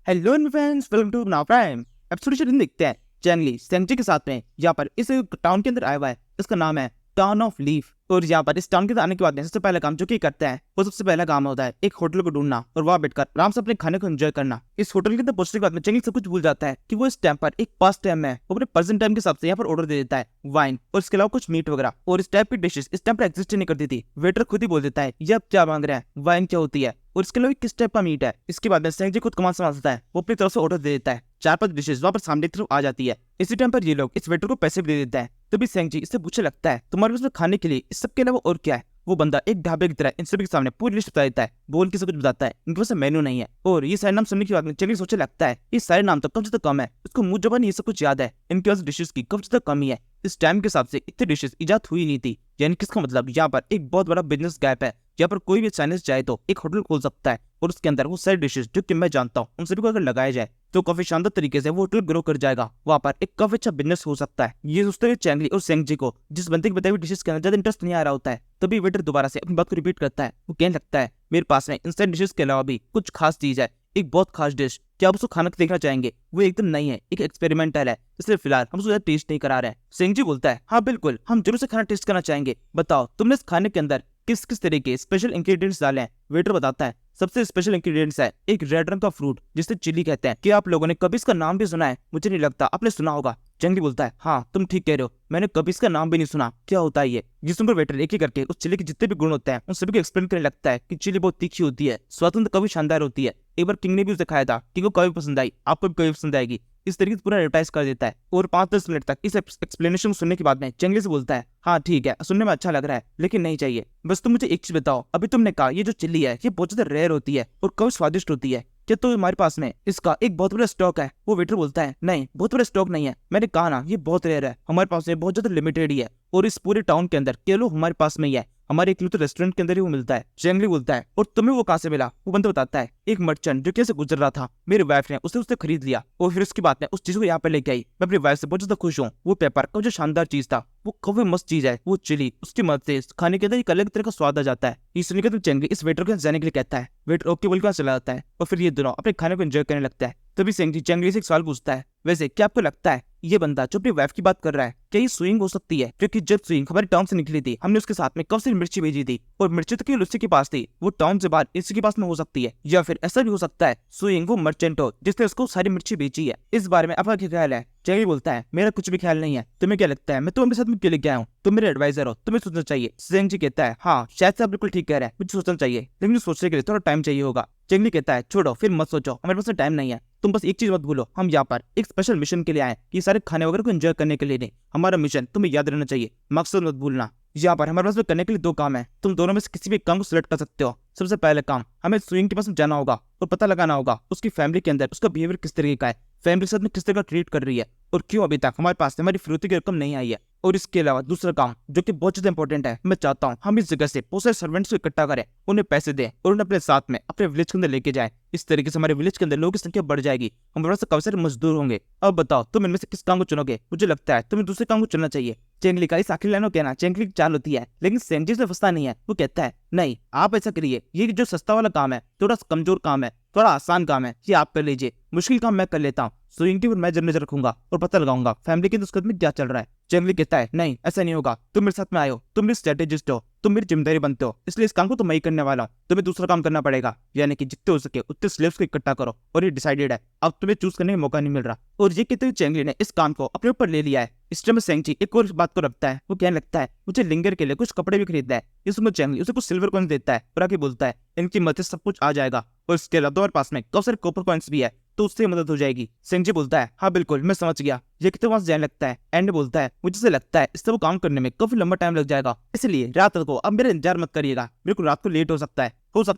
Hello friends, welcome to now prime. Episode देखते हैं। चैंगली सेंगजी के साथ में यहाँ पर इस टाउन के अंदर आया हुआ है। इसका नाम है टाउन ऑफ लीफ। और यहाँ पर इस टाउन के अंदर आने के बाद सबसे पहला काम जो कि करता है वो सबसे पहला काम होता है एक होटल को ढूंढना और वहां बैठकर आराम से अपने खाने को एंजॉय करना। इस होटल के अंदर पहुंचने के बाद में चैंगली सब कुछ भूल जाता है कि वो इस टाइम पर एक पास्ट टाइम में वो अपने प्रेजेंट टाइम के हिसाब से यहाँ पर ऑर्डर दे देता है वाइन और इसके अलावा कुछ मीट वगैरह। और इस टाइप की डिशेस इस टाइम पर एग्जिस्ट नहीं करती थी। वेटर खुद ही बोल देता है ये आप क्या मांग रहे हैं, वाइन क्या होती है और इसके अलावा किस टाइप का मीट है। इसके बाद में सेंगजी खुद कमांड संभालता है, वो अपनी तरफ से ऑर्डर दे देता है। 4-5 डिशेस वहां पर सामने की तरफ आ जाती है। इसी टाइम पर ये लोग इस वेटर को पैसे भी दे देता है। तभी सेंगजी इससे पूछने लगता है तुम्हारे पास में खाने के लिए इस सब के अलावा और क्या है। वो बंदा एक ढाबे की तरह इन सभी के सामने पूरी लिस्ट बता देता है, बोल के सब कुछ बताता है। इनके पास मेन्यू नहीं है। और ये सारे नाम सुनने के बाद में चैंगली सोचने लगता है ये सारे नाम तो कम से कम है, उसको मुंह जबान ये सब कुछ याद है। इनके पास डिशेस की कम से कम ही है। इस टाइम के हिसाब से इतनी डिशेस इजाद हुई नहीं थी। यानी किसका मतलब यहाँ पर एक बहुत बड़ा बिजनेस गैप है। यहाँ पर कोई भी चाइनीज चाहे तो एक होटल खोल सकता है और उसके अंदर वो सारी डिशेस जो कि मैं जानता हूँ उन सभी को अगर लगाया जाए तो काफी शानदार तरीके से वो होटल ग्रो कर जाएगा। वहाँ पर एक काफी अच्छा बिजनेस हो सकता है। ये सोचते हुए चैंगली और सेंगजी को जिस बंदे की बताई हुई डिशेस के अंदर ज्यादा इंटरेस्ट नहीं आ रहा होता है, तभी वेटर दोबारा से अपनी बात को रिपीट करता है। वो कहने लगता है मेरे पास में इंस्टेंट डिशेस के अलावा भी कुछ खास चीज है, एक बहुत खास डिश। क्या आप उसको खाना देखना चाहेंगे? वो एकदम नहीं है, एक एक्सपेरिमेंटल है, इसलिए फिलहाल हम उसको टेस्ट नहीं करा रहे हैं। सेंगजी बोलता है हाँ बिल्कुल, हम जरूर से खाना टेस्ट करना चाहेंगे। बताओ तुमने इस खाने के अंदर किस किस तरह के स्पेशल इंग्रेडिएंट्स डाले हैं। वेटर बताता है सबसे स्पेशल इंग्रेडिएंट्स है एक रेड रंग का फ्रूट जिसे चिली कहते हैं। क्या आप लोगों ने कभी इसका नाम भी सुना है? मुझे नहीं लगता आपने सुना होगा। चैंगली बोलता है हाँ तुम ठीक कह रहे हो, मैंने कभी इसका नाम भी नहीं सुना, क्या होता है ये। जिस पर वेटर एक ही करके उस चिली के जितने भी गुण होते हैं उन सभी को एक्सप्लेन करने लगता है कि चिली बहुत तीखी होती है, स्वतंत्र कभी शानदार होती है। एक बार किंग ने भी उसे खाया था, किंग को कभी पसंद आई, आपको भी कभी पसंद आएगी। इस तरीके से पूरा एडवर्टाइज कर देता है। और 5-10 मिनट तक इस एक्सप्लेनेशन सुनने के बाद में चैंगली से बोलता है हाँ ठीक है, सुनने में अच्छा लग रहा है लेकिन नहीं चाहिए। बस तुम मुझे एक चीज बताओ, अभी तुमने कहा ये जो चिल्ली है ये बहुत ज्यादा रेयर होती है और काफी स्वादिष्ट होती है, क्या तो हमारे पास में इसका एक बहुत बड़ा स्टॉक है? वो वेटर बोलता है नहीं, बहुत बड़ा स्टॉक नहीं है, मैंने कहा ना ये बहुत रेयर है, हमारे पास में बहुत ज्यादा लिमिटेड ही है और इस पूरे टाउन के अंदर केवल हमारे पास में ही है, हमारे एक तो रेस्टोरेंट के अंदर ही वो मिलता है। चैंगली बोलता है और तुम्हें वो कहाँ से मिला? वो बंदा बताता है एक मर्चेंट जो कैसे गुजर रहा था, मेरी वाइफ ने उसे खरीद लिया और फिर उसके बाद में उस चीज को यहाँ पे लेके आई। मैं अपनी वाइफ से बहुत ज्यादा खुश हूँ। वो पेपर का जो शानदार चीज था वो काफी मस्त चीज है, वो चिली उसकी मदद से खाने के अंदर एक अलग तरह का स्वाद आ जाता है। इस सुनकर तो चैंगली इस वेटर को जाने के लिए कहता है। वेटर ओके बोल कर चला जाता है और फिर ये दोनों अपने खाने को एंजॉय करने लगता है। तभी सेंगजी चैंगली से एक सवाल पूछता है वैसे क्या आपको लगता है ये बंदा जो अपनी वाइफ की बात कर रहा है क्या ये स्विंग हो सकती है? क्योंकि जब स्विंग हमारी टाउन से निकली थी हमने उसके साथ में कब से मिर्ची भेजी थी और मिर्ची तो केवल उसी के पास थी, वो टाउन से बाहर इसी के पास में हो सकती है। या फिर ऐसा भी हो सकता है स्विंग वो मर्चेंट हो जिसने उसको सारी मिर्ची बेची है। इस बारे में आपका क्या ख्याल है? चैंगली बोलता है मेरा कुछ भी ख्याल नहीं है, तुम्हें क्या लगता है? मैं तुम्हारे साथ में क्यों लेके आया हूँ? तुम मेरे एडवाइजर हो, तुम्हें सोचना चाहिए। सेंगजी कहता है हाँ शायद से आप बिल्कुल ठीक कह रहे हैं, मुझे सोचना चाहिए लेकिन सोचने के लिए थोड़ा टाइम चाहिए होगा। चैंगली कहता है छोड़ो फिर मत सोचो, हमारे पास टाइम नहीं है, तुम बस एक चीज मत भूलो, हम यहाँ पर एक स्पेशल मिशन के लिए आए, ये सारे खाने वगैरह को एंजॉय करने के लिए नहीं। हमारा मिशन तुम्हें याद रहना चाहिए, मकसद मत भूलना। यहाँ पर हमारे पास में करने के लिए 2 काम है, तुम दोनों में से किसी भी काम को सिलेक्ट कर सकते हो। सबसे पहले काम हमें स्विंग के पास में जाना होगा और पता लगाना होगा उसकी फैमिली के अंदर उसका बिहेवियर किस तरीके का है, फैमिली के साथ में किस तरह का ट्रीट कर रही है और क्यों अभी तक हमारे पास हमारी फिरौती की रकम नहीं आई है। और इसके अलावा दूसरा काम जो कि बहुत ज्यादा इंपॉर्टेंट है, मैं चाहता हूँ हम इस जगह से बहुत सारे सर्वेंट्स को इकट्ठा करें, उन्हें पैसे दें और उन्हें अपने साथ में अपने विलेज के अंदर लेके जाए। इस तरीके से हमारे विलेज के अंदर लोगों की संख्या बढ़ जाएगी, हमारे पास काफी सारे मजदूर होंगे। अब बताओ तुम इनमें से किस काम को चुनोगे? मुझे लगता है तुम्हें दूसरे काम को चुनना चाहिए। चैंगली का इस आखिरी लाइन को कहना चैंगली की चाल होती है लेकिन सेंगजी से फंसता नहीं है। वो कहता है नहीं आप ऐसा करिए, ये जो सस्ता वाला काम है, थोड़ा कमजोर काम है, थोड़ा आसान काम है, ये आप कर लीजिए, मुश्किल काम मैं कर लेता हूँ। स्विंग की मैं नजर रखूंगा और पता लगाऊंगा फैमिली के दुष्कर्म में क्या चल रहा है। चैंगली कहता है नहीं ऐसा नहीं होगा, तुम मेरे साथ में आए हो, तुम मेरी स्ट्रेटेजिस्ट हो, तुम मेरी जिम्मेदारी बनते हो, इसलिए इस काम को तो मैं ही करने वाला हूँ। तुम्हें दूसरा काम करना पड़ेगा, यानी कि जितने हो सके उतने स्लेव्स को इकट्ठा करो और ये डिसाइडेड है, अब तुम्हें चूज करने का मौका नहीं मिल रहा। और ये कहते हुए चैंगली ने इस काम को अपने ऊपर ले लिया है। इस टाइम सेंगजी एक और बात को रखता है, वो कहने लगता है मुझे लिंगर के लिए कुछ कपड़े भी खरीदना है। इसमें चैंगली उसे कुछ सिल्वर कॉइन देता है और आगे बोलता है इनकी मदद से सब कुछ आ जाएगा और इसके अलावा तुम्हारे पास में काफी सारे कॉपर कॉइन्स भी है तो उससे मदद हो जाएगी। सेंगजी बोलता है हाँ बिल्कुल मैं समझ गया। ये कितने वहां से जाने लगता है एंड बोलता है मुझे से लगता है इससे वो काम करने में काफी लंबा टाइम लग जाएगा, इसलिए रात को अब मेरा इंतजार मत करिएगा, मेरे को रात को लेट हो सकता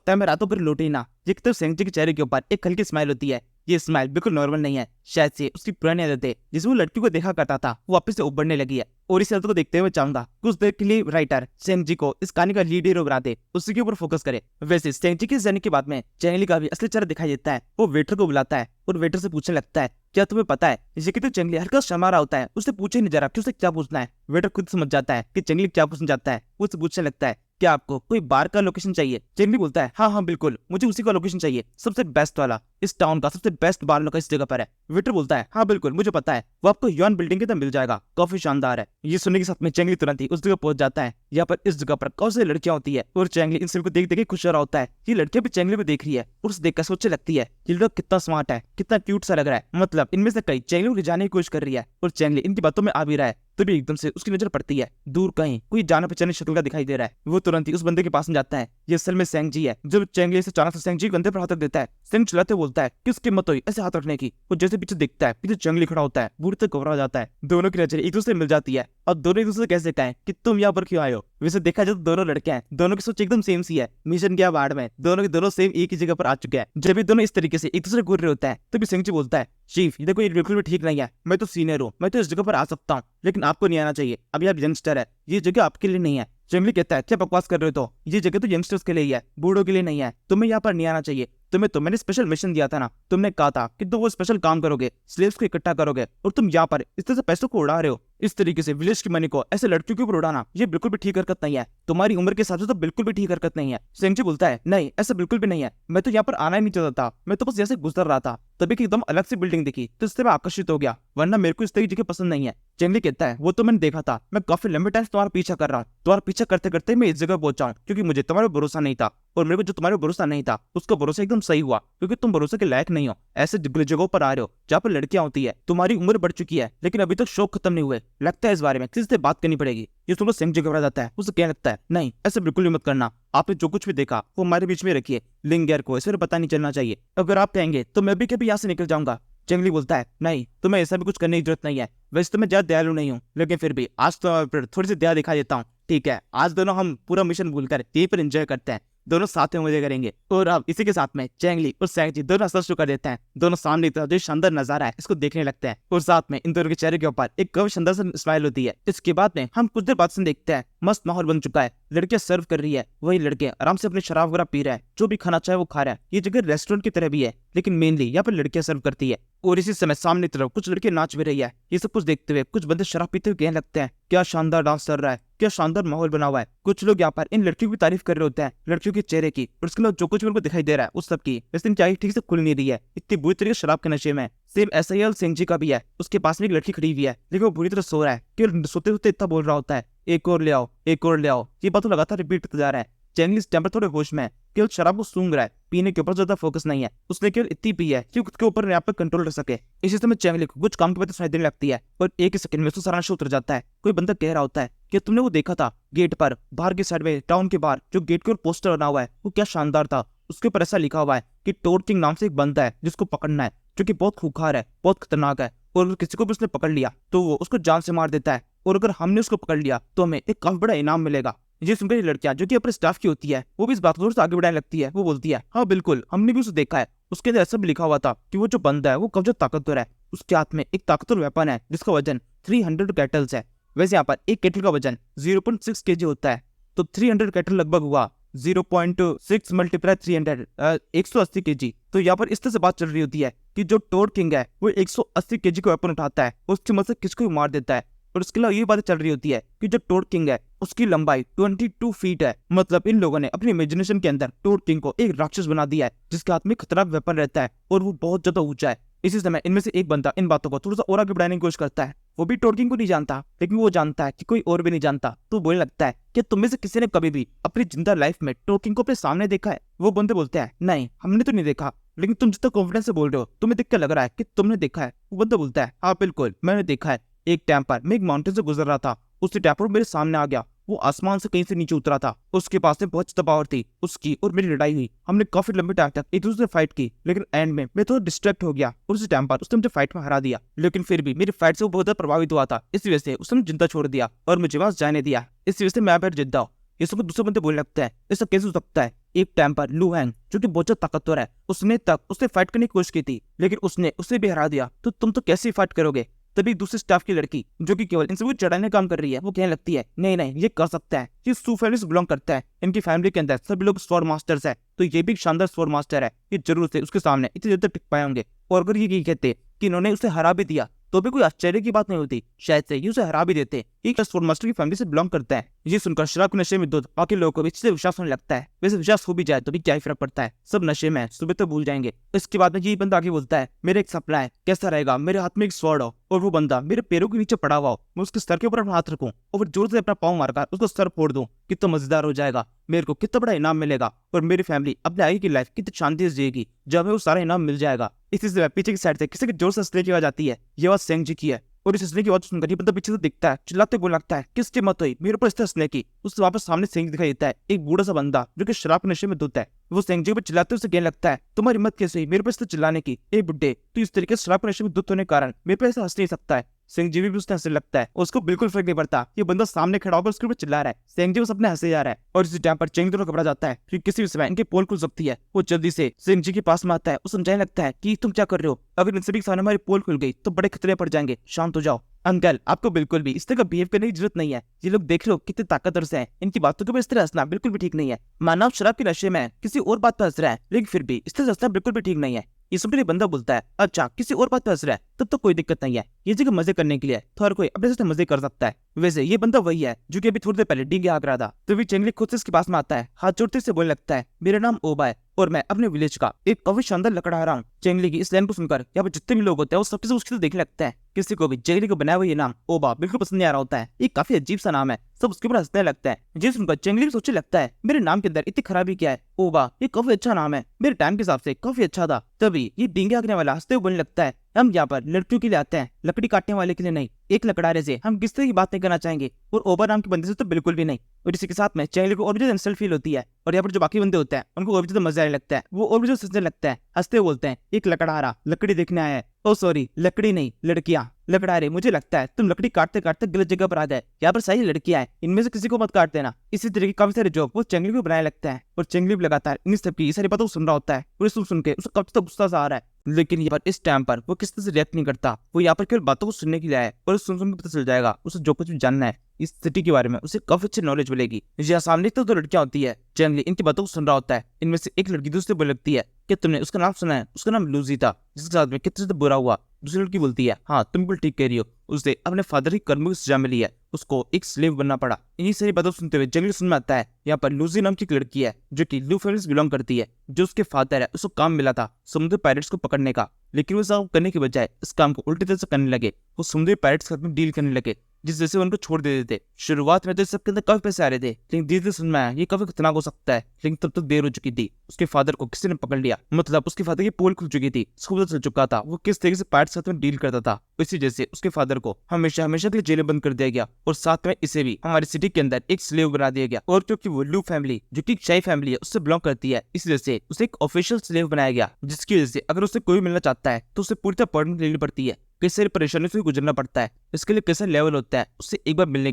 है मैं रातों पर लौटे ही ना। ये कितने सेंगजी के चेहरे के ऊपर एक हल्की स्माइल होती है, ये स्माइल बिल्कुल नॉर्मल नहीं है, शायद से उसकी पुरानी आदतें जिसमें वो लड़की को देखा करता था वो वापस से उभरने लगी है। और इस आदत को देखते हुए चाहूंगा कुछ देर के लिए राइटर सेंगजी को इस कहानी का लीड हीरो बना दे, उसी के ऊपर फोकस करे। वैसे सेंगजी के जाने के बाद में चैंगली का भी असली चेहरा दिखाई देता है। वो वेटर को बुलाता है और वेटर से पूछने लगता है क्या तुम्हें पता है? ये कि तो चैंगली हल्का शर्मा रहा होता है, उससे पूछे नहीं जा रहा कि उसे क्या पूछना है। वेटर खुद समझ जाता है कि चैंगली क्या पूछना चाहता है, उससे पूछने लगता है क्या आपको कोई बार का लोकेशन चाहिए? चेंगली बोलता है हाँ हाँ बिल्कुल, मुझे उसी का लोकेशन चाहिए, सबसे बेस्ट वाला, इस टाउन का सबसे बेस्ट बार लोग इस जगह पर है। वेटर बोलता है हाँ बिल्कुल मुझे पता है, वो आपको युआन बिल्डिंग के अंदर मिल जाएगा, काफी शानदार है। ये सुनने के साथ में चेंगली तुरंत ही उस जगह पहुंच जाता है। यहाँ पर इस जगह पर काफी सारी लड़कियां होती है और चेंगली इन सबको देख देख के खुश हो रहा होता है। ये लड़कियां भी चेंगली को देख रही है और उसे देखकर सोचने लगती है ये लड़का कितना स्मार्ट है, कितना क्यूट सा लग रहा है, मतलब इनमें से कई चेंगली को रिझाने की कोशिश कर रही है और चेंगली इनकी बातों में आ भी रहा है। तभी एकदम से उसकी नजर पड़ती है, दूर कहीं कोई जाना पहचाने शक्ल का दिखाई दे रहा है। वो तुरंत ही उस बंदे के पास में जाता है। ये असल में सेंग जी है। जब चेंगली से अचानक से सेंग जी कंधे पर हाथ रख देता है, सेंग चिल्लाते बोलता है किसकी हिम्मत हुई ऐसे हाथ रखने की। वो जैसे पीछे दिखता है, पीछे चेंगली खड़ा होता है, बुरी तरह घबरा जाता है। दोनों की नजर एक दूसरे से मिल जाती है और दोनों एक दूसरे से कैसे कहें कि तुम यहाँ पर क्यों आए हो। वैसे देखा जाए तो दोनों लड़के हैं, दोनों की सोच एकदम सेम सी है। मिशन क्या बाढ़ में दोनों के दोनों सेम एक ही जगह पर आ चुके हैं। जब ये दोनों इस तरीके से एक दूसरे घूर रहे होता है तभी सेंग जी बोलता है चीफ ये देखो ये बिल्कुल भी ठीक नहीं है, मैं तो सीनियर हूँ, मैं तो इस जगह पर आ सकता हूँ, लेकिन आपको नहीं आना चाहिए, अभी आप यंगस्टर है, ये जगह आपके लिए नहीं है। चेंगली कहता है क्या बकवास कर रहे हो, तो ये जगह तो यंगस्टर्स के लिए ही है, बूढ़ों के लिए नहीं है, तुम्हें यहाँ पर नहीं आना चाहिए। तुम्हें तो मैंने स्पेशल मिशन दिया था ना, तुमने कहा था कि तुम वो स्पेशल काम करोगे, स्लेव्स को इकट्ठा करोगे, और तुम यहाँ पर इस तरह से पैसों को उड़ा रहे हो। इस तरीके से विलेज की मनी को ऐसे लड़कियों के ऊपर उड़ाना ये बिल्कुल भी ठीक हरकत नहीं है, तुम्हारी उम्र के हिसाब से तो बिल्कुल भी ठीक हरकत नहीं है। सेंगजी बोलता है नहीं ऐसा बिल्कुल भी नहीं है, मैं तो यहाँ पर आना ही नहीं चाहता था, मैं तो बस जैसे गुजर रहा था, तभी की एकदम अलग सी बिल्डिंग दिखी तो इससे मैं आकर्षित हो गया, वरना मेरे को इस तरह की जगह पसंद नहीं है। चेंगली कहता है वो तो मैंने देखा था, मैं काफी लंबे टाइम से तुम्हारा पीछा कर रहा हूँ, तुम्हारा पीछा करते करते मैं इस जगह पहुंचा हूँ, क्योंकि मुझे तुम्हारे भरोसा नहीं था, और मेरे को जो तुम्हारे भरोसा नहीं था उसका भरोसा एकदम सही हुआ, क्योंकि तुम भरोसे के लायक नहीं हो। ऐसे जगहों पर आ रहे हो जहाँ पर लड़कियां होती है, तुम्हारी उम्र बढ़ चुकी है लेकिन अभी तक शौक खत्म नहीं हुए, लगता है इस बारे में किसी से बात करनी पड़ेगी। ये सुनकर सेंग जी घबरा जाता है, उसे क्या लगता है नहीं ऐसे बिल्कुल भी मत करना, आपने जो कुछ भी देखा वो हमारे बीच में रखिए, लिंगर को इसे पता नहीं चलना चाहिए, अगर आप कहेंगे तो मैं भी कभी यहाँ से निकल जाऊंगा। चेंगली बोलता है नहीं तुम्हें ऐसा भी कुछ करने की जरूरत नहीं है, वैसे तो मैं ज्यादा दयालु नहीं हूँ, लेकिन फिर भी आज तो थोड़ी सी दया दिखा देता हूँ, ठीक है आज दोनों हम पूरा मिशन भूलकर यहीं पर एंजॉय करते हैं, दोनों साथ में मजे करेंगे। और अब इसी के साथ में चेंगली और सेंग जी दोनों हंसना शुरू कर देते हैं, दोनों सामने की तरफ जो शानदार नजारा है इसको देखने लगते हैं, और साथ में इन दोनों के चेहरे के ऊपर एक काफी शानदार सी स्माइल होती है। इसके बाद में हम कुछ देर बाद से देखते हैं मस्त माहौल बन चुका है, लड़कियां सर्व कर रही है, वही लड़के आराम से अपनी शराब वगैरह पी रहे हैं, जो भी खाना चाहे वो खा रहा है। ये जगह रेस्टोरेंट की तरह भी है लेकिन मेनली यहाँ पर लड़कियां सर्व करती है, और इसी समय सामने की तरफ कुछ लड़के नाच भी रही है। ये सब कुछ देखते हुए कुछ बंदे शराब पीते हुए कहने लगते हैं क्या शानदार डांस चल रहा है, क्या शानदार माहौल बना हुआ है। कुछ लोग यहाँ पर इन लड़कियों की तारीफ कर रहे होते हैं, लड़कियों के चेहरे की, और उसके अलावा जो कुछ भी उनको दिखाई दे रहा है उस सब की, वैसे इनकी आंखें ठीक से खुल नहीं रही है, इतनी बुरी तरीके से शराब के नशे में। सेम ऐसा ही सेंग जी का भी है, उसके पास में एक लड़की खड़ी हुई है लेकिन वो बुरी तरह सो रहा है, केवल सोते सोते इतना बोल रहा होता है एक और ले आओ एक और ले आओ, ये बात तो लगातार रिपीट करता जा रहा है। चेंगली इस टाइम पर थोड़े होश में है, केवल शराब को सूंघ रहा है, पीने के ऊपर ज्यादा फोकस नहीं है, उसने केवल इतनी पी है कि खुद के ऊपर यहाँ पर कंट्रोल रख सके। इसी समय चेंगली को कुछ काम की बातें सुनाई देने लगती है और एक ही सेकंड में उसका सारा नशा उतर जाता है। कोई बंदा कह रहा होता है कि तुमने वो देखा था गेट पर बाहर की साइड में, टाउन के बाहर जो गेट के ऊपर पोस्टर बना हुआ है वो क्या शानदार था, उसके ऊपर ऐसा लिखा हुआ है कि टोड किंग नाम से एक बंदा है जिसको पकड़ना है, जो कि बहुत खूंखार है, बहुत खतरनाक है, और अगर किसी को भी उसने पकड़ लिया तो वो उसको जान से मार देता है, और अगर हमने उसको पकड़ लिया तो हमें एक काफी बड़ा इनाम मिलेगा। ये सुनकर ये लड़कियां जो कि अपने स्टाफ की होती है वो भी इस बात को थोड़ा सा आगे बढ़ाने लगती है। वो बोलती है हाँ बिल्कुल हमने भी उसे देखा है, उसके अंदर ऐसा भी लिखा हुआ था कि वो जो बंदा है वो काफी ताकतवर है, उसके हाथ में एक ताकतवर वेपन है जिसका वजन 300 कैटल्स है। वैसे यहाँ पर एक कैटल का वजन 0.6 kg होता है, तो 300 कैटल लगभग हुआ 0.6 मल्टीप्लाई 300 180 kg। तो यहाँ पर इस तरह से बात चल रही होती है कि जो टोड किंग है वो 180 kg का वेपन उठाता है, उसकी मदद से किसको भी मार देता है। और उसके अलावा ये बात चल रही होती है कि जो टोड किंग है उसकी लंबाई 22 फीट है, मतलब इन लोगों ने अपनी इमेजिनेशन के अंदर टोड किंग को एक राक्षस बना दिया है जिसके हाथ में खतरनाक वेपन रहता है और वो बहुत ज्यादा ऊंचा है। इसी समय इनमें से एक बंदा इन बातों को थोड़ा सा और आगे बढ़ाने की कोशिश करता है, वो भी टोड किंग को नहीं जानता लेकिन वो जानता है कि कोई और भी नहीं जानता, तो बोलने लगता है कि तुम में से किसी ने कभी भी अपनी जिंदा लाइफ में टोड किंग को अपने सामने देखा है। वो बंदे बोलते हैं नहीं हमने तो नहीं देखा, लेकिन तुम जितना कॉन्फिडेंस से बोल रहे हो तुम्हें देख के लग रहा है कि तुमने देखा है। वो बंदा बोलता है हाँ बिल्कुल मैंने देखा है, एक टाइम पर मैं एक माउंटेन से गुजर रहा था, उसी टाइम पर मेरे सामने आ गया, वो आसमान से कहीं से नीचे उतरा था, उसके पास में बहुत पावर थी, उसकी और मेरी लड़ाई हुई, हमने काफी लंबे टाइम तक एक दूसरे से फाइट की, लेकिन एंड में मैं थोड़ा डिस्ट्रैक्ट हो गया और उसी टाइम पर उसने मुझे फाइट में हरा दिया, लेकिन फिर भी मेरी फाइट से वो बहुत ज्यादा प्रभावित हुआ था, इस वजह से उसने जिंदा छोड़ दिया और मुझे वहां जाने दिया, इस वजह से मैं फिर जिंदा हूँ। ये सब दूसरे बंदे बोलने लगता है ऐसा कैसे हो सकता है, एक टाइम पर लू हैंग जो कि बहुत ज्यादा ताकतवर है उसने फाइट करने की कोशिश की थी लेकिन उसने उसे भी हरा दिया, तो तुम तो कैसे फाइट करोगे। तभी दूसरे स्टाफ की लड़की जो कि केवल इनसे चढ़ाने काम कर रही है वो कहने लगती है नहीं नहीं ये कर सकता है, ये सू फैमिली से बिलोंग करता है, इनकी फैमिली के अंदर सभी लोग स्वॉर्ड मास्टर्स है, तो ये भी एक शानदार स्वॉर्ड मास्टर है, ये जरूर से उसके सामने इतनी देर तक टिक पाए होंगे। और अगर ये कहते कि इन्होंने उसे हरा भी दिया तो भी कोई आश्चर्य की बात नहीं होती, शायद से ये उसे हरा भी देते। एक स्पोर्ट मास्टर की फैमिली से बिलोंग करता है। ये सुनकर शराब के नशे में धुत बाकी लोगों को भी इससे विश्वास होने लगता है। वैसे विश्वास हो भी जाए तो भी क्या ही फर्क पड़ता है, सब नशे में है, सुबह तो भूल जाएंगे। इसके बाद में ये बंदा आगे बोलता है, मेरा एक सपना है, कैसा रहेगा मेरे हाथ में एक स्वॉर्ड हो और वो बंदा मेरे पैरों के नीचे पड़ा हुआ हो, मैं उसके सर के ऊपर अपना हाथ रखूं और फिर जोर से अपना पाँव मारकर उसको सर फोड़ दूं। कितना मजेदार हो जाएगा, मेरे को कितना बड़ा इनाम मिलेगा और मेरी फैमिली अपने आगे की लाइफ कितनी शांति से जिएगी जब हमें वो सारा इनाम मिल जाएगा। इसी से पीछे की साइड से किसी के जोर से हंसने की आवाज आती है। ये आवाज सेंग जी की है और इस हंसने की आवाज सुनकर ये बंदा पीछे से दिखता है, चिल्लाते बोलने लगता है, किसकी मत हुई मेरे ऊपर इस तरह हंसने की। उससे वापस सामने सेंग दिखाई देता है, एक बूढ़ा सा बंदा जो कि शराब के नशे में धुत है। वो सेंग जी पर चिल्लाते उसे कहने लगता है, तुम्हारी हिम्मत कैसे हुई मेरे पर इस तरह चिल्लाने की, ए बुड्ढे तू इस तरीके से शराब के नशे में धुत होने के कारण मेरे पे ऐसा हंस नहीं सकता है। सिंह जी भी उसने हंसने लगता है, उसको बिल्कुल फर्क नहीं पड़ता, ये बंदा सामने खड़ा होकर उसके ऊपर चिल्ला रहा है। सिंह जी बस अपने हंसे जा रहा है और इसी टाइम पर चेंग दोनों घबरा जाता है कि किसी भी समय इनके पोल खुल सकती है। वो जल्दी से सिंह जी के पास में आता है, वो समझाने लगता है कि तुम क्या कर रहे हो, अगर इन सभी के सामने हमारी पोल खुल गई तो बड़े खतरे पड़ जाएंगे, शांत हो जाओ। अंकल आपको बिल्कुल भी इस तरह का बिहेव करने की जरूरत नहीं है, ये लोग देख लो कितने ताकतवर से हैं, इनकी बातों के ऊपर इस तरह हंसना बिल्कुल भी ठीक नहीं है। मानव शराब के नशे में किसी और बात पर हंस रहा है, लेकिन फिर भी इस तरह से हंसना बिल्कुल भी ठीक नहीं है। ये सुनकर बंदा बोलता है, अच्छा किसी और बात पर हंस रहा है तब तो कोई दिक्कत नहीं है, ये जगह मजे करने के लिए तो हर कोई अपने से मजे कर सकता है। वैसे ये बंदा वही है जो कि अभी थोड़ी देर पहले डींगे आग रहा था। तो भी चेंगली खुद से इसके पास में आता है, हाथ जोड़ते से बोलने लगता है, मेरा नाम ओबा है और मैं अपने विलेज का एक काफी शानदार लकड़हारा हूँ। चेंगली की इस लाइन को सुनकर यहाँ पर जितने भी लोग होते हैं वो सबसे मुश्किल से देखने लगता है। किसी को भी चेंगली को बनाया हुआ ये नाम ओबा बिल्कुल पसंद नहीं आ रहा होता है, ये काफी अजीब सा नाम है, सब उसके ऊपर हंसने लगता है। जिस सुनकर चेंगली भी सोचने लगता है, मेरे नाम के अंदर इतनी खराबी क्या है, ओबा ये काफी अच्छा नाम है, मेरे टाइम के हिसाब से काफी अच्छा था। तभी ये डींगे आगने वाला हंसते हुए बोलने लगता है, हम यहाँ पर लड़कियों के लिए आते हैं, लकड़ी काटने वाले के लिए नहीं, एक लकड़ारे से हम किस तरह की बात नहीं करना चाहेंगे और ओबा नाम के बंदे से तो बिल्कुल भी नहीं। और इसी के साथ में चेंगली को और भी ज्यादा इंसल्ट फील होती है और यहाँ पर जो बाकी बंदे होते हैं उनको और भी ज्यादा मजा आने लगता है, वो और भी ज्यादा हंसने लगता है, हंसते हुए बोलते हैं, एक लकड़हारा लकड़ी देखने आया है, ओ सॉरी लकड़ी नहीं लड़कियां, लकड़ारे मुझे लगता है तुम लकड़ी काटते काटते गलत जगह पर आ गए, यहाँ पर सही लड़कियां हैं, इनमें से किसी को मत काट देना। इसी तरह के काफी सारे जोक वो चेंगली को बनाने लगता है और चेंगली भी लगातार इन सब की सारी बातों को सुन रहा होता है और इस सुन के उसको कब तक गुस्सा सा आ रहा है, लेकिन यहाँ पर इस टाइम पर वो किस तरह से रिएक्ट नहीं करता, वो यहाँ पर केवल बातों को सुनने के लिए आया और सुन के पता चल जाएगा उसे जो कुछ भी जानना है इस सिटी के बारे में उसे काफी अच्छी नॉलेज मिलेगी। यहाँ सामने तो दो लड़कियां होती है, चेंगली इनकी बातों को सुन रहा होता है, इनमें से एक लड़की दूसरे बोल लगती है कि तुमने उसका नाम सुना है, उसका नाम लूजी था जिसके साथ में कितने से बुरा हुआ। दूसरी लड़की बोलती है, हाँ तुम बिल्कुल ठीक कह रही हो, उसे अपने फादर की कर्मों की सजा मिली है, उसको एक स्लेव बनना पड़ा। इन्हीं सारी बातों सुनते हुए जंगली सुन में आता है यहाँ पर लूजी नाम की एक लड़की है जो कि लू फैमिली से बिलोंग करती है, जो उसके फादर है उसको काम मिला था समुद्री पायरेट्स को पकड़ने का, लेकिन वो काम करने के बजाय इस काम को उल्टे तरह से करने लगे, वो समुद्री पायरेट्स के साथ में डील करने लगे जिस वजह से उनको छोड़ देते थे। शुरुआत में तो इस सबके अंदर काफी पैसे आ रहे थे, लेकिन धीरे धीरे समझ में आया ये काफी खतरनाक हो सकता है, लेकिन तब तक देर हो चुकी थी। उसके फादर को किसी ने पकड़ लिया, मतलब उसके फादर की पोल खुल चुकी थी, उसको पता चल चुका था वो किस तरीके से पायरेट्स के साथ में डील करता था। इसी वजह से उसके फादर को हमेशा हमेशा के लिए जेल में बंद कर दिया गया और साथ में इसे भी हमारी सिटी के अंदर एक स्लेव बना दिया गया। और क्योंकि वो लू फैमिली जो कि शाही फैमिली है उससे बिलोंग करती है, इस वजह से उसे एक ऑफिशियल स्लेव बनाया गया, जिसकी वजह से अगर उसे कोई मिलना चाहता है तो उसे पूरी तरह परमिट लेनी पड़ती है, कई सारी परेशानियों से गुजरना पड़ता है। इसके लिए कैसा लेवल होता है, उससे एक बार मिलने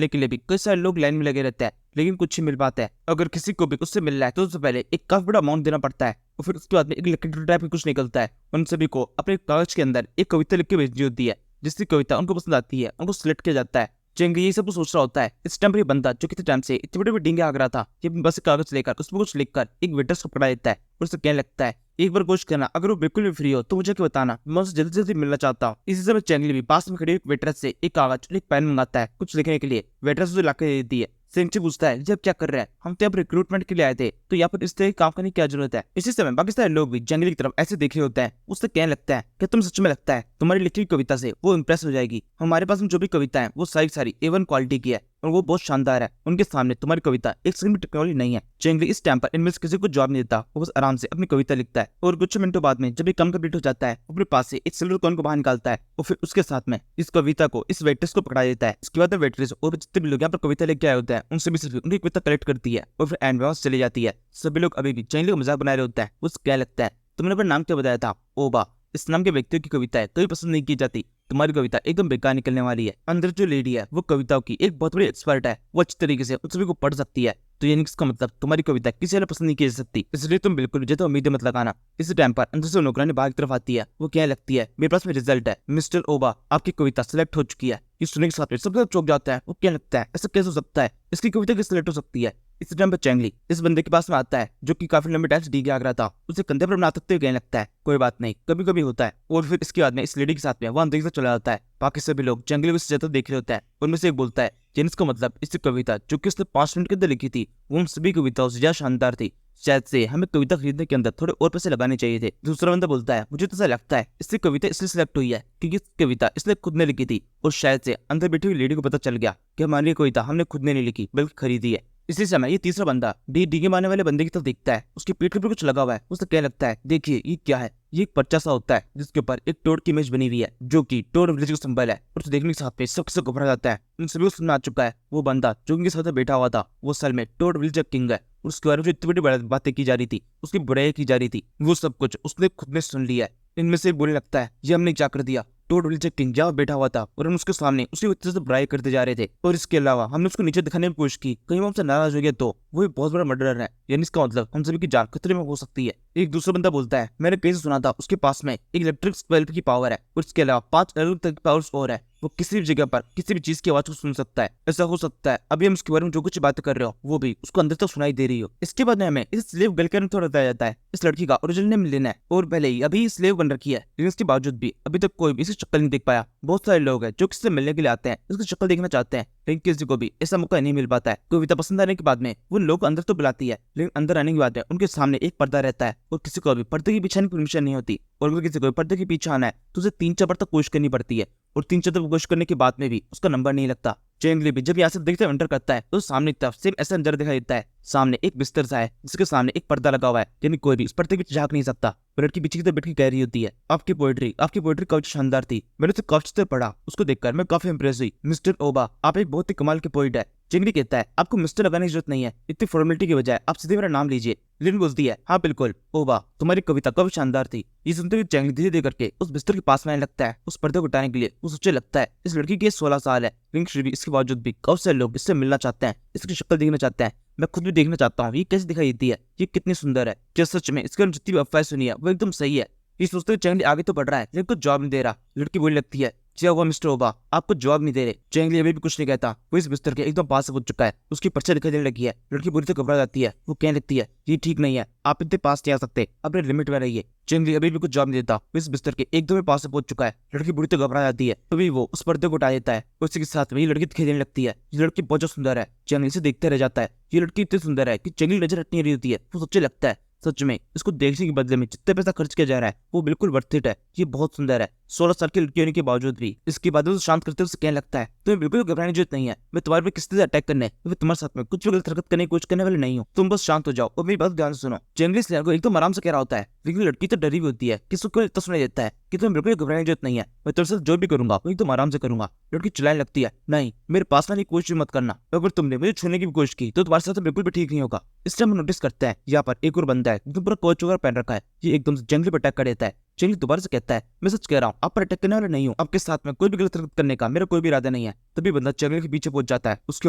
के लिए भी कई सारे लोग लाइन में लगे रहते हैं, लेकिन कुछ ही मिल पाता है। अगर किसी को भी उससे मिलना है तो उससे पहले एक काफी बड़ा अमाउंट देना पड़ता है और फिर उसके बाद में एक लकड़ी टाइप का कुछ निकलता है। उन सभी को अपने कागज के अंदर एक कविता लिख के भेजनी होती है, जिसकी कविता उनको पसंद आती है उनको सिलेक्ट किया जाता है। चेंगली ये सब कुछ सोच रहा होता है। इस टाइम पर बंदा जो कितने टाइम से इतने बड़े डींगे आग रहा था, ये बस कागज लेकर उसमें कुछ लिखकर एक वेटर्स को पकड़ा देता है और उसे कहने लगता है, एक बार कोशिश करना, अगर वो बिल्कुल भी फ्री हो तो मुझे क्या बताना, मैं उसे जल्दी जल्दी मिलना चाहता हूँ। इसी समय चेंगली भी पास में खड़ी एक वेटरस से एक कागज और एक पेन मंगाता है कुछ लिखने के लिए। वेटरस उसे लाकर दे देती है। सेंची पूछता है, जब क्या कर रहे हैं, हम तो यहाँ पर रिक्रूटमेंट के लिए आए थे, तो यहाँ पर इस तरह काम करने की क्या जरूरत है। इसी समय बाकी सारे लोग भी जंगली की तरफ ऐसे देख रहे होते हैं। उससे कहने लगता है कि तुम सच में लगता है तुम्हारी लिखी कविता से वो इंप्रेस हो जाएगी, हमारे पास में जो भी कविता है वो सारी A1 क्वालिटी की है और वो बहुत शानदार है, उनके सामने तुम्हारी कविता एक सेकंड भी टेक्नोलॉजी नहीं है। चेंगली इस टाइम पर इनमें से किसी को जवाब नहीं देता, वो बस आराम से अपनी कविता लिखता है और कुछ मिनटों बाद में जब ये काम कंप्लीट हो जाता है अपने पास से एक सिल्वर कॉइन को बाहर निकालता है और फिर उसके साथ में इस कविता को इस वेट्रेस को पकड़ा देता है। इसके बाद वेट्रेस और जितने भी लोग यहाँ पर कविता लेके आए होते हैं उनसे भी सिर्फ उनकी कविता कलेक्ट करती है और फिर एंड में चली जाती है। सभी लोग अभी भी चेंगली को मजाक बना रहे होता है। उसे क्या लगता है, तुमने अपना नाम क्या बताया था, ओबा, इस नाम के व्यक्तियों की कविता है कभी पसंद नहीं की जाती, तुम्हारी कविता एकदम बेकार निकलने वाली है। अंदर जो लेडी है वो कविताओं की एक बहुत बड़ी एक्सपर्ट है, वो अच्छी तरीके से उन सभी को पढ़ सकती है, तो यानी इसका मतलब तुम्हारी कविता किसी ने पसंद नहीं की जा सकती, इसलिए तुम बिल्कुल ज्यादा उम्मीदें मत लगाना। इसी टाइम पर अंदर से नौकरानी बाहर की तरफ आती है। वो क्या लगती है, मेरे पास में रिजल्ट है, मिस्टर ओबा आपकी कविता सिलेक्ट हो चुकी है। ये सुनने के साथ सब चौंक जाता है। वो क्या लगता है, ऐसा कैसे हो सकता है, इसकी कविता कैसे सिलेक्ट हो सकती है। इस टाइम पर चैंगली इस बंदे के पास में आता है जो कि काफी लंबे टाइम से डी के आग रहा था। उसे कंधे पर बना सकते हुए कहने लगता है कोई बात नहीं, कभी कभी होता है। और फिर इसके बाद में इस लेडी के साथ में वह अंदर से चला जाता है। बाकी सभी लोग जंगली को ज्यादा देख रहे होते हैं। उनमें से एक बोलता है जेनिस का मतलब इस कविता जो कि उसने 5 मिनट के अंदर लिखी थी वो उन सभी कविताओं से ज्यादा शानदार थी। शायद से हमें कविता खरीदने के अंदर थोड़े और पैसे लगाने चाहिए थे। दूसरा बंदा बोलता है मुझे तो ऐसा लगता है इससे कविता इसलिए सिलेक्ट हुई है क्योंकि इस कविता इसने खुद ने लिखी थी और शायद से अंदर बैठी हुई लेडी को पता चल गया कि हमारी कविता हमने खुद ने नहीं लिखी बल्कि खरीदी है। इसी समय ये तीसरा बंदा डी के मारने वाले बंदे की तरफ देखता है। उसकी पीठ पर कुछ लगा हुआ है। उसे क्या लगता है देखिए ये क्या है। ये एक पर्चा सा होता है जिसके ऊपर एक टोड की इमेज बनी हुई है जो कि टोड विलेज का सिंबल है। और उसे देखने के साथ में सबसे घबरा जाता है। उन सभी को समझ आ चुका है वो बंदा जो उनके साथ बैठा हुआ था वो असल में टोड विलेज का किंग है। और उसके बारे में जो इतनी बड़ी बातें की जा रही थी, उसकी बुराई की जा रही थी, वो सब कुछ उसने खुद ने सुन लिया है। इनमें से बोलने लगता है ये हमने क्या कर दिया। टोड विलेज किंग जहाँ बैठा हुआ था और हम उसके सामने उसकी वजह से बुराई करते जा रहे थे। और इसके अलावा हमने उसको नीचे दिखाने की कोशिश की, कहीं वो हमसे नाराज हो गया तो वो एक बहुत बड़ा मर्डरर है। यानी इसका मतलब हम सभी की जान खतरे में हो सकती है। एक दूसरा बंदा बोलता है मैंने कहीं से सुना था उसके पास में एक इलेक्ट्रिक स्पेल की पावर है और इसके अलावा 5 अलग तरह की पावर्स और है। वो किसी भी जगह पर किसी भी चीज की आवाज को सुन सकता है। ऐसा हो सकता है अभी हम उसके बारे में जो कुछ बात कर रहे हो वो भी उसको अंदर तक सुनाई दे रही हो। इसके बाद में हमें इस स्लेव गर्ल के बारे में थोड़ा बताया जाता है। इस लड़की का ओरिजिनल नेम लिन है और पहले ही अभी स्लेव बन रखी है, लेकिन इसके बावजूद भी अभी तक कोई भी इसकी शक्ल नहीं देख पाया। बहुत सारे लोग हैं जो किससे मिलने के लिए आते हैं, इसकी शक्ल देखना चाहते हैं, लेकिन किसी को भी ऐसा मौका नहीं मिल पाता है। कविता पसंद आने के बाद में वो लोग अंदर तो बुलाती है, लेकिन अंदर आने के बाद में उनके सामने एक पर्दा रहता है और किसी को भी पर्दे के पीछे परमिशन नहीं होती। और अगर किसी को पर्दे के पीछे आना है तो उसे 3-4 बार तक कोशिश करनी पड़ती है और 3-4 बार कोशिश करने के बाद में भी उसका नंबर नहीं लगता। चैंगली भी जब यहाँ से देखते एंटर करता है तो सामने की तरफ सेम ऐसा नजारा दिखाई देता है। सामने एक बिस्तर सा है जिसके सामने एक पर्दा लगा हुआ है, यानी कोई भी इस पर्दे के पीछे झांक नहीं सकता। लड़की पीछे की तरफ बैठ के कह रही होती है आपकी पोएट्री काफी शानदार थी, मैंने उसे काफी से पढ़ा, उसको देखकर मैं काफी इंप्रेस हुई। मिस्टर ओबा आप एक बहुत ही कमाल के पोइट है। चैंगली कहता है आपको मिस्टर लगाने की जरूरत नहीं है, इतनी फॉर्मेलिटी के बजाय आप सीधे मेरा नाम लीजिए। लिन बोलती है हाँ बिल्कुल ओबा तुम्हारी कविता काफी शानदार थी। ये सुनते हुए चैंगली धीरे धीरे करके उस बिस्तर के पास में आने लगता है। उस पर्दे को उठाने के लिए वो सोचने लगता है इस लड़की की 16 साल है, लेकिन फिर भी इसके बावजूद भी काफी सारे लोग इससे मिलना चाहते हैं, इसकी शक्ल देखना चाहते हैं। मैं खुद भी देखना चाहता हूँ ये कैसे दिखाई देती है, ये कितनी सुंदर है। क्या सच में इसके जितनी भी अफवाह सुनी है वो एकदम सही है। ये सोचते हुए चैंगली आगे तो बढ़ रहा है लेकिन कुछ जवाब नहीं दे रहा। लड़की बोलने लगती है क्या हुआ मिस्टर ओबा आपको जवाब नहीं दे रहे। चैंगली अभी भी कुछ नहीं कहता। वो इस बिस्तर के एकदम पास से पहुंच चुका है, उसकी पर्चा दिखाई देने लगी है। लड़की बुरी से घबरा जाती है। वो कहने लगती है ये ठीक नहीं है, आप इतने पास नहीं आ सकते, अपने लिमिट में रहिए। चैंगली अभी भी कुछ जवाब नहीं देता। वो इस बिस्तर के एकदम पास से पहुंच चुका है। लड़की बुरी से घबरा जाती है। तभी वो उस पर्दे को उठा देता है। उसी के साथ में ये लड़की दिखाई देने लगती है। ये लड़की बहुत सुंदर है। चैंगली से देखते रह जाता है। ये लड़की इतनी सुंदर है कि चैंगली नजर हटनी रही होती है। वो सोचने लगता है सच में इसको देखने के बदले में जितने पैसा खर्च किया जा रहा है वो बिल्कुल वर्थ इट है। ये बहुत सुंदर है। 16 साल की लड़की होने के बावजूद भी। इसके बाद वो शांत करते हुए कहने लगता है तुम्हें बिल्कुल घबराने की जरूरत नहीं है, मैं तुम्हारे पे किसी से अटैक करने मैं तुम्हारे साथ में कुछ भी गलत हरकत करने की कोशिश करने वाले नहीं हूँ। तुम बस शांत हो जाओ और मेरी बात ध्यान से सुनो। चैंगली इस को एकदम आराम से कह रहा होता है, लेकिन लड़की तो डरी हुई होती है कि उसको इतना सुनाई देता है कि तुम्हें बिल्कुल घबराने की जरूरत नहीं है, मैं तुम्हारे साथ जो भी करूंगा वो एकदम आराम से करूंगा। लड़की चिल्लाने लगती है नहीं मेरे पास आने की कोशिश मत करना, अगर तुमने मुझे छूने की भी कोशिश की तो तुम्हारे साथ बिल्कुल भी ठीक नहीं होगा। इस टाइम नोटिस करते हैं यहाँ पर एक और बंदा है जो पूरा कोच वगैरह पहन रखा है। ये एकदम से चैंगली पर अटैक कर देता है। चैंगली दोबारा से कहता है मैं सच कह रहा हूँ आप पर अटैक करने वाला नहीं हूँ, आपके साथ में कोई भी गलत हरकत करने का मेरा कोई भी इरादा नहीं है। तभी बंदा चैंगली के पीछे पहुंच जाता है, उसके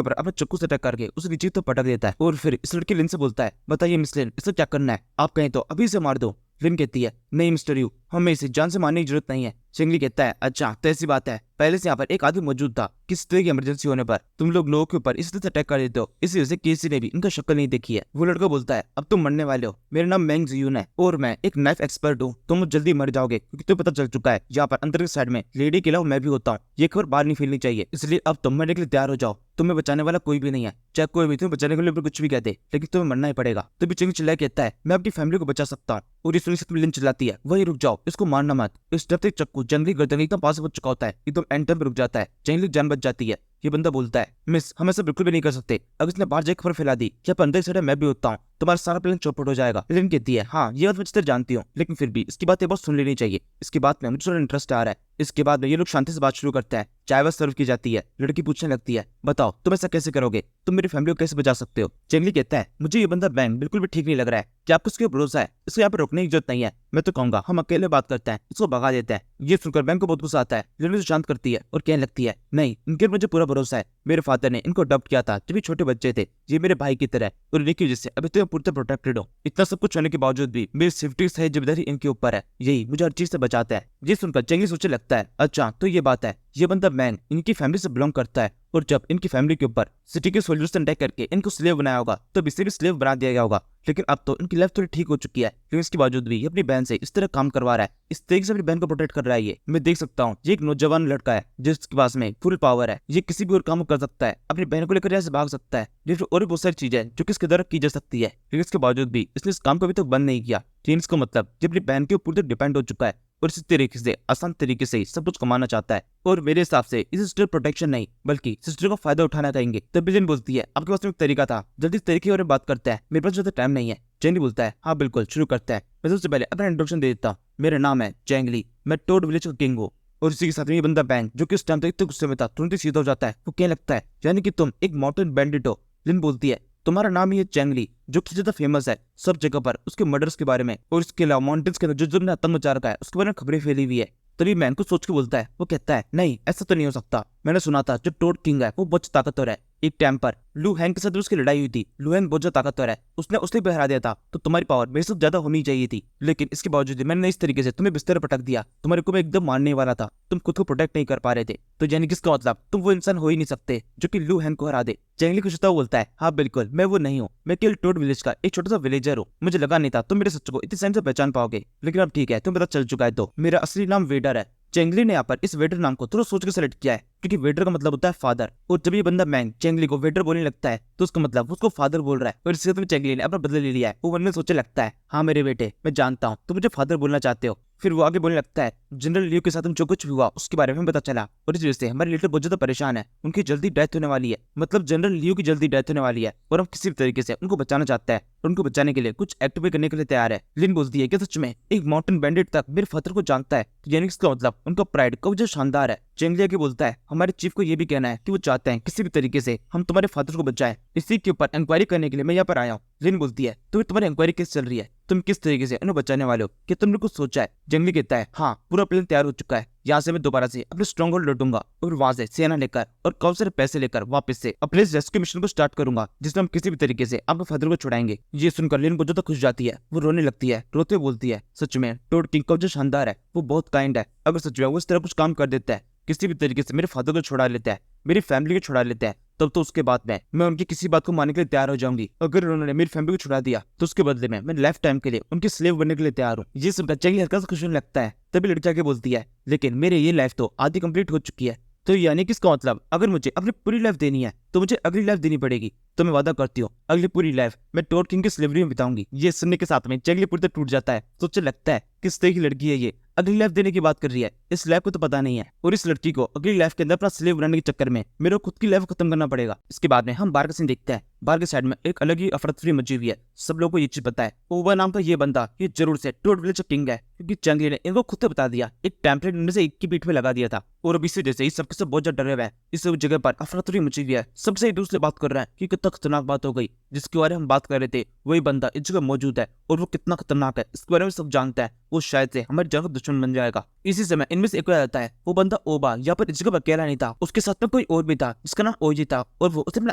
ऊपर अपने चक्कू से अटैक करके उसे नीचे तो पटक देता है। और फिर इस लड़की लिन से बोलता है बताइए मिस लिन इसे क्या करना है, आप कहें तो अभी इसे मार दो। लिन कहती है नहीं मिस्टर यू हमें इसे जान से मारने की जरूरत नहीं है। चैंगली कहता है अच्छा तो ऐसी बात है, पहले से यहाँ पर एक आदमी मौजूद था, किसी तरह की इमरजेंसी होने पर तुम लोगों के ऊपर इस तरह से अटैक कर देते हो, इसी वजह से किसी ने भी इनका शक्ल नहीं देखी है। वो लड़का बोलता है अब तुम मरने वाले हो, मेरा नाम मैंग जियून है और मैं एक नाइफ एक्सपर्ट हूँ, तुम जल्दी मर जाओगे क्योंकि तुम्हें पता चल चुका है यहाँ पर अंदर की साइड में लेडी के अलावा मैं भी होता हूँ, ये खबर बाहर नहीं फैलनी चाहिए, इसलिए अब तुम मरने के लिए तैयार हो जाओ। तुम्हें बचाने वाला कोई भी नहीं है, चाहे कोई भी तुम्हें बचाने के लिए कुछ भी कहते, लेकिन तुम्हें मरना ही पड़ेगा। तभी चैंगली चिल्ला कहता है मैं अपनी फैमिली को बचा सकता हूँ। और इस सुनी लिन चिल्लाती है वही रुक जाओ, इसको मारना मत। इस डरते चक्कू चैंगली गर्दन एकदम पास पहुंच चुका होता है, एकदम एंड टाइम पे रुक जाता है। चैंगली जान बच जाती है। ये बंदा बोलता है मिस हम ऐसा बिल्कुल भी नहीं कर सकते, अगर इसने बाहर जाकर खबर फैला दी कि आप अंदर से मैं भी होता हूँ तुम्हारा सारा प्लान चौपट हो जाएगा। लिन कहती है हाँ ये बात मैं अच्छी तरह जानती हूँ, लेकिन फिर भी इसकी बात एक बार सुन लेनी चाहिए। इसकी बात में मुझे थोड़ा इंटरेस्ट आ रहा है। इसके बाद में ये लोग शांति से बात शुरू करते हैं। चाय वाय सर्व की जाती है। लड़की पूछने लगती है बताओ तुम ऐसा कैसे करोगे, तुम मेरी फैमिली को कैसे बचा सकते हो। चैंगली कहता है मुझे ये बंदा बैंक बिल्कुल भी ठीक नहीं लग रहा है, क्या आपको इसके भरोसा है, इसको यहाँ पर रोकने की जरूरत नहीं है, मैं तो कहूंगा हम अकेले बात करते हैं, इसको भगा देते हैं। ये सुनकर बैंक को बहुत गुस्सा आता है। लड़की से शांत करती है और कहने लगती है नहीं इनके मुझे पूरा भरोसा है, मेरे फादर ने इनको अडॉप्ट किया था जब ये छोटे बच्चे थे, ये मेरे भाई की तरह और इनकी वजह से अभी तो पूरी तरह प्रोटेक्टेड हो। इतना सब कुछ होने के बावजूद भी मेरी सेफ्टी सही जिम्मेदारी इनके ऊपर है, यही मुझे हर चीज से बचाता है। ये सुनकर चैंगली सोचने लगता है अच्छा तो ये बात है, ये बंदा मैंग इनकी फैमिली से बिलोंग करता है और जब इनकी फैमिली के ऊपर सिटी के सोल्जर्स ने अटैक करके इनको स्लेव बनाया होगा तब इसे भी स्लेव बना दिया गया होगा। लेकिन अब तो इनकी लाइफ थोड़ी ठीक हो चुकी है, लेकिन इसके बावजूद भी ये अपनी बहन से इस तरह काम करवा रहा है, इस तरीके से अपनी बहन को प्रोटेक्ट कर रहा है। ये मैं देख सकता हूँ ये एक नौजवान लड़का है जिसके पास में फुल पावर है, ये किसी भी और काम कर सकता है, अपनी बहन को लेकर यहाँ से भाग सकता है, लेकिन और भी बहुत सारी चीजें जो कि इसके द्वारा की जा सकती है, लेकिन इसके बावजूद भी इसने इस काम को अभी तक बंद नहीं किया। इसका मतलब ये अपनी बहन के ऊपर डिपेंड हो चुका है और इसी तरीके से आसान तरीके से सब कुछ कमाना चाहता है। और मेरे हिसाब से इस सिस्टर प्रोटेक्शन नहीं बल्कि सिस्टर को फायदा उठाना चाहेंगे। तब बिजन बोलती है आपके पास में एक तरीका था, जल्दी इस तरीके के बारे में बात करते हैं, मेरे पास ज्यादा टाइम नहीं है। जेंगली बोलता है हाँ बिल्कुल शुरू करते हैं। मैं सबसे पहले अपना इंट्रोडक्शन दे देता हूँ, मेरा नाम है जेंगली, मैं टोड विलेज का किंग हूँ। और इसी के साथ में ये बंदा बैंक जो कि उस टाइम तक इतने गुस्से में था तुरंत ही सीधा हो जाता है। वो क्या लगता है यानी कि तुम एक माउंटेन बैंडिट हो। लिन बोलती है तुम्हारा नाम ही है चेंगली जो कि ज्यादा फेमस है सब जगह पर उसके मर्डर्स के बारे में, और इसके अलावा माउंटेन्स के अंदर जो तुमने आतंक मचा रखा है उसके बारे में खबरें फैली हुई है। तभी मैन को सोच के बोलता है, वो कहता है नहीं ऐसा तो नहीं हो सकता, मैंने सुना था जो टोड किंग है वो बहुत ताकतवर है, एक टाइम पर लू हैंग के साथ उसकी लड़ाई हुई थी, लू हैंग बहुत ज्यादा ताकतवर है, उसने भी हरा दिया था, तो तुम्हारी पावर मेरे से ज्यादा होनी चाहिए थी, लेकिन इसके बावजूद मैंने इस तरीके से तुम्हें बिस्तर पटक दिया, तुम्हारे को मैं एकदम मारने वाला था, तुम खुद को प्रोटेक्ट नहीं कर पा रहे थे, तो यानी किसका मतलब तुम वो इंसान हो ही नहीं सकते जो कि लू हैंग को हरा दे। चेंगली कुछ बोलता है हाँ बिल्कुल मैं वो नहीं हूँ, मैं केवल टोड विलेज का एक छोटा सा विलेजर हूँ, मुझे लगा नहीं था तुम मेरे सच को इतनी आसानी से पहचान पाओगे, लेकिन अब ठीक है तुम्हें पता चल चुका है। तो मेरा असली नाम वेडर है। चेंगली ने यहाँ पर इस वेडर नाम को थोड़ा सोच के सेलेक्ट किया है क्योंकि वेडर का मतलब होता है फादर, और जब ये बंदा मैंग चेंगली को वेडर बोलने लगता है तो उसका मतलब उसको फादर बोल रहा है, और इससे तो चेंगली ने अपना बदला ले लिया है। वो मन में सोचने लगता है हाँ मेरे बेटे मैं जानता हूँ तुम मुझे फादर बोलना चाहते हो। फिर वो आगे बोलने लगता है जनरल लियो के साथ जो कुछ हुआ उसके बारे में पता चला, और इस वजह से हमारे लीडर बहुत ज्यादा परेशान है, उनकी जल्दी डेथ होने वाली है, मतलब जनरल लियो की जल्दी डेथ होने वाली है, और हम किसी भी तरीके से उनको बचाना चाहता है और उनको बचाने के लिए कुछ एक्ट भी करने के लिए तैयार है। लिन बोलती है कि सच में एक माउंटेन बैंडिट तक मेरे फादर को जानता है, तो यानी इसका मतलब उनका प्राइड कब जो शानदार है। चेंगली आगे बोलता है हमारे चीफ को ये भी कहना है कि वो चाहते हैं किसी भी तरीके से हम तुम्हारे फादर को बचाएं, इसी के ऊपर इंक्वायरी करने के लिए मैं यहाँ पर आया हूँ। लिन बोलती है तो तुम्हारी इंक्वायरी केस चल रही है, तुम किस तरीके से उन्हें बचाने वाले हो, कि तुमने कुछ सोचा है। जंगली कहता है हाँ पूरा प्लान तैयार हो चुका है, यहाँ से मैं दोबारा से अपने स्ट्रॉन्ग होल्ड लौटूंगा और वहां से सेना लेकर और काफी सारे पैसे लेकर वापस से अपने रेस्क्यू मिशन को स्टार्ट करूंगा, जिसमें हम किसी भी तरीके से अपने फादर को छुड़ाएंगे। ये सुनकर लिन बहुत ज्यादा खुश जाती है, वो रोने लगती है, रोते बोलती है सच में टोड किंग का जो शानदार है वो बहुत काइंड है, अगर सच में वो इस तरह कुछ काम कर देता है किसी भी तरीके से मेरे फादर को छुड़ा लेता है, मेरी फैमिली को छुड़ा लेता है, तब तो उसके बाद मैं उनकी किसी बात को मानने के लिए तैयार हो जाऊंगी। अगर उन्होंने मेरी फैमिली को छुड़ा दिया तो उसके बदले में मैं लाइफ टाइम के लिए उनके स्लेव बनने के लिए तैयार हूँ। ये सुनकर चेंगली हल्का सा खुश होने लगता है। तभी लड़की आके बोलती है लेकिन मेरे ये लाइफ तो आधी कंप्लीट हो चुकी है, तो यानी किसका मतलब अगर मुझे अपनी पूरी लाइफ देनी है तो मुझे अगली लाइफ देनी पड़ेगी, तो मैं वादा करती हूँ अगली पूरी लाइफ मैं टोड किंग की स्लेवरी में बिताऊंगी। ये सुनने के साथ में चेंगली पूरी तरह टूट जाता है, सोचने लगता है किस तरह की लड़की है ये, अगली लाइफ देने की बात कर रही है, इस लाइफ को तो पता नहीं है, और इस लड़की को अगली लाइफ के अंदर अपना स्लेव बनाने के चक्कर में मेरे को खुद की लाइफ खत्म करना पड़ेगा। इसके बाद में हम बाहर का सीन देखते हैं, बाहर के साइड में एक अलग ही अफरा तफरी मची हुई है, सब लोगों को ये चीज पता है ओवा नाम का ये बंदा ये जरूर से टोड विलेज का किंग है, क्योंकि चेंगली ने इनको खुद से बता दिया, एक टेम्पलेट इनमें से एक की पीठ में लगा दिया था, और अब इसी जैसे सबके सब बहुत ज्यादा डरे हुए हैं। इस जगह पर अफरा तफरी मची हुई है, सबसे एक दूसरे बात कर रहे हैं कि कितना खतरनाक बात हो गई, जिसके बारे में हम बात कर रहे थे वही बंदा इस जगह मौजूद है और वो कितना खतरनाक है इसके बारे में सब जानता है, वो शायद से हमारे जगह दुश्मन बन जाएगा। इसी समय इनमें से एक आ जाता है, वो बंदा ओबा यहाँ पर इस जगह पर अकेला नहीं था, उसके साथ में कोई और भी था जिसका नाम ओजी था, और वो उसे अपना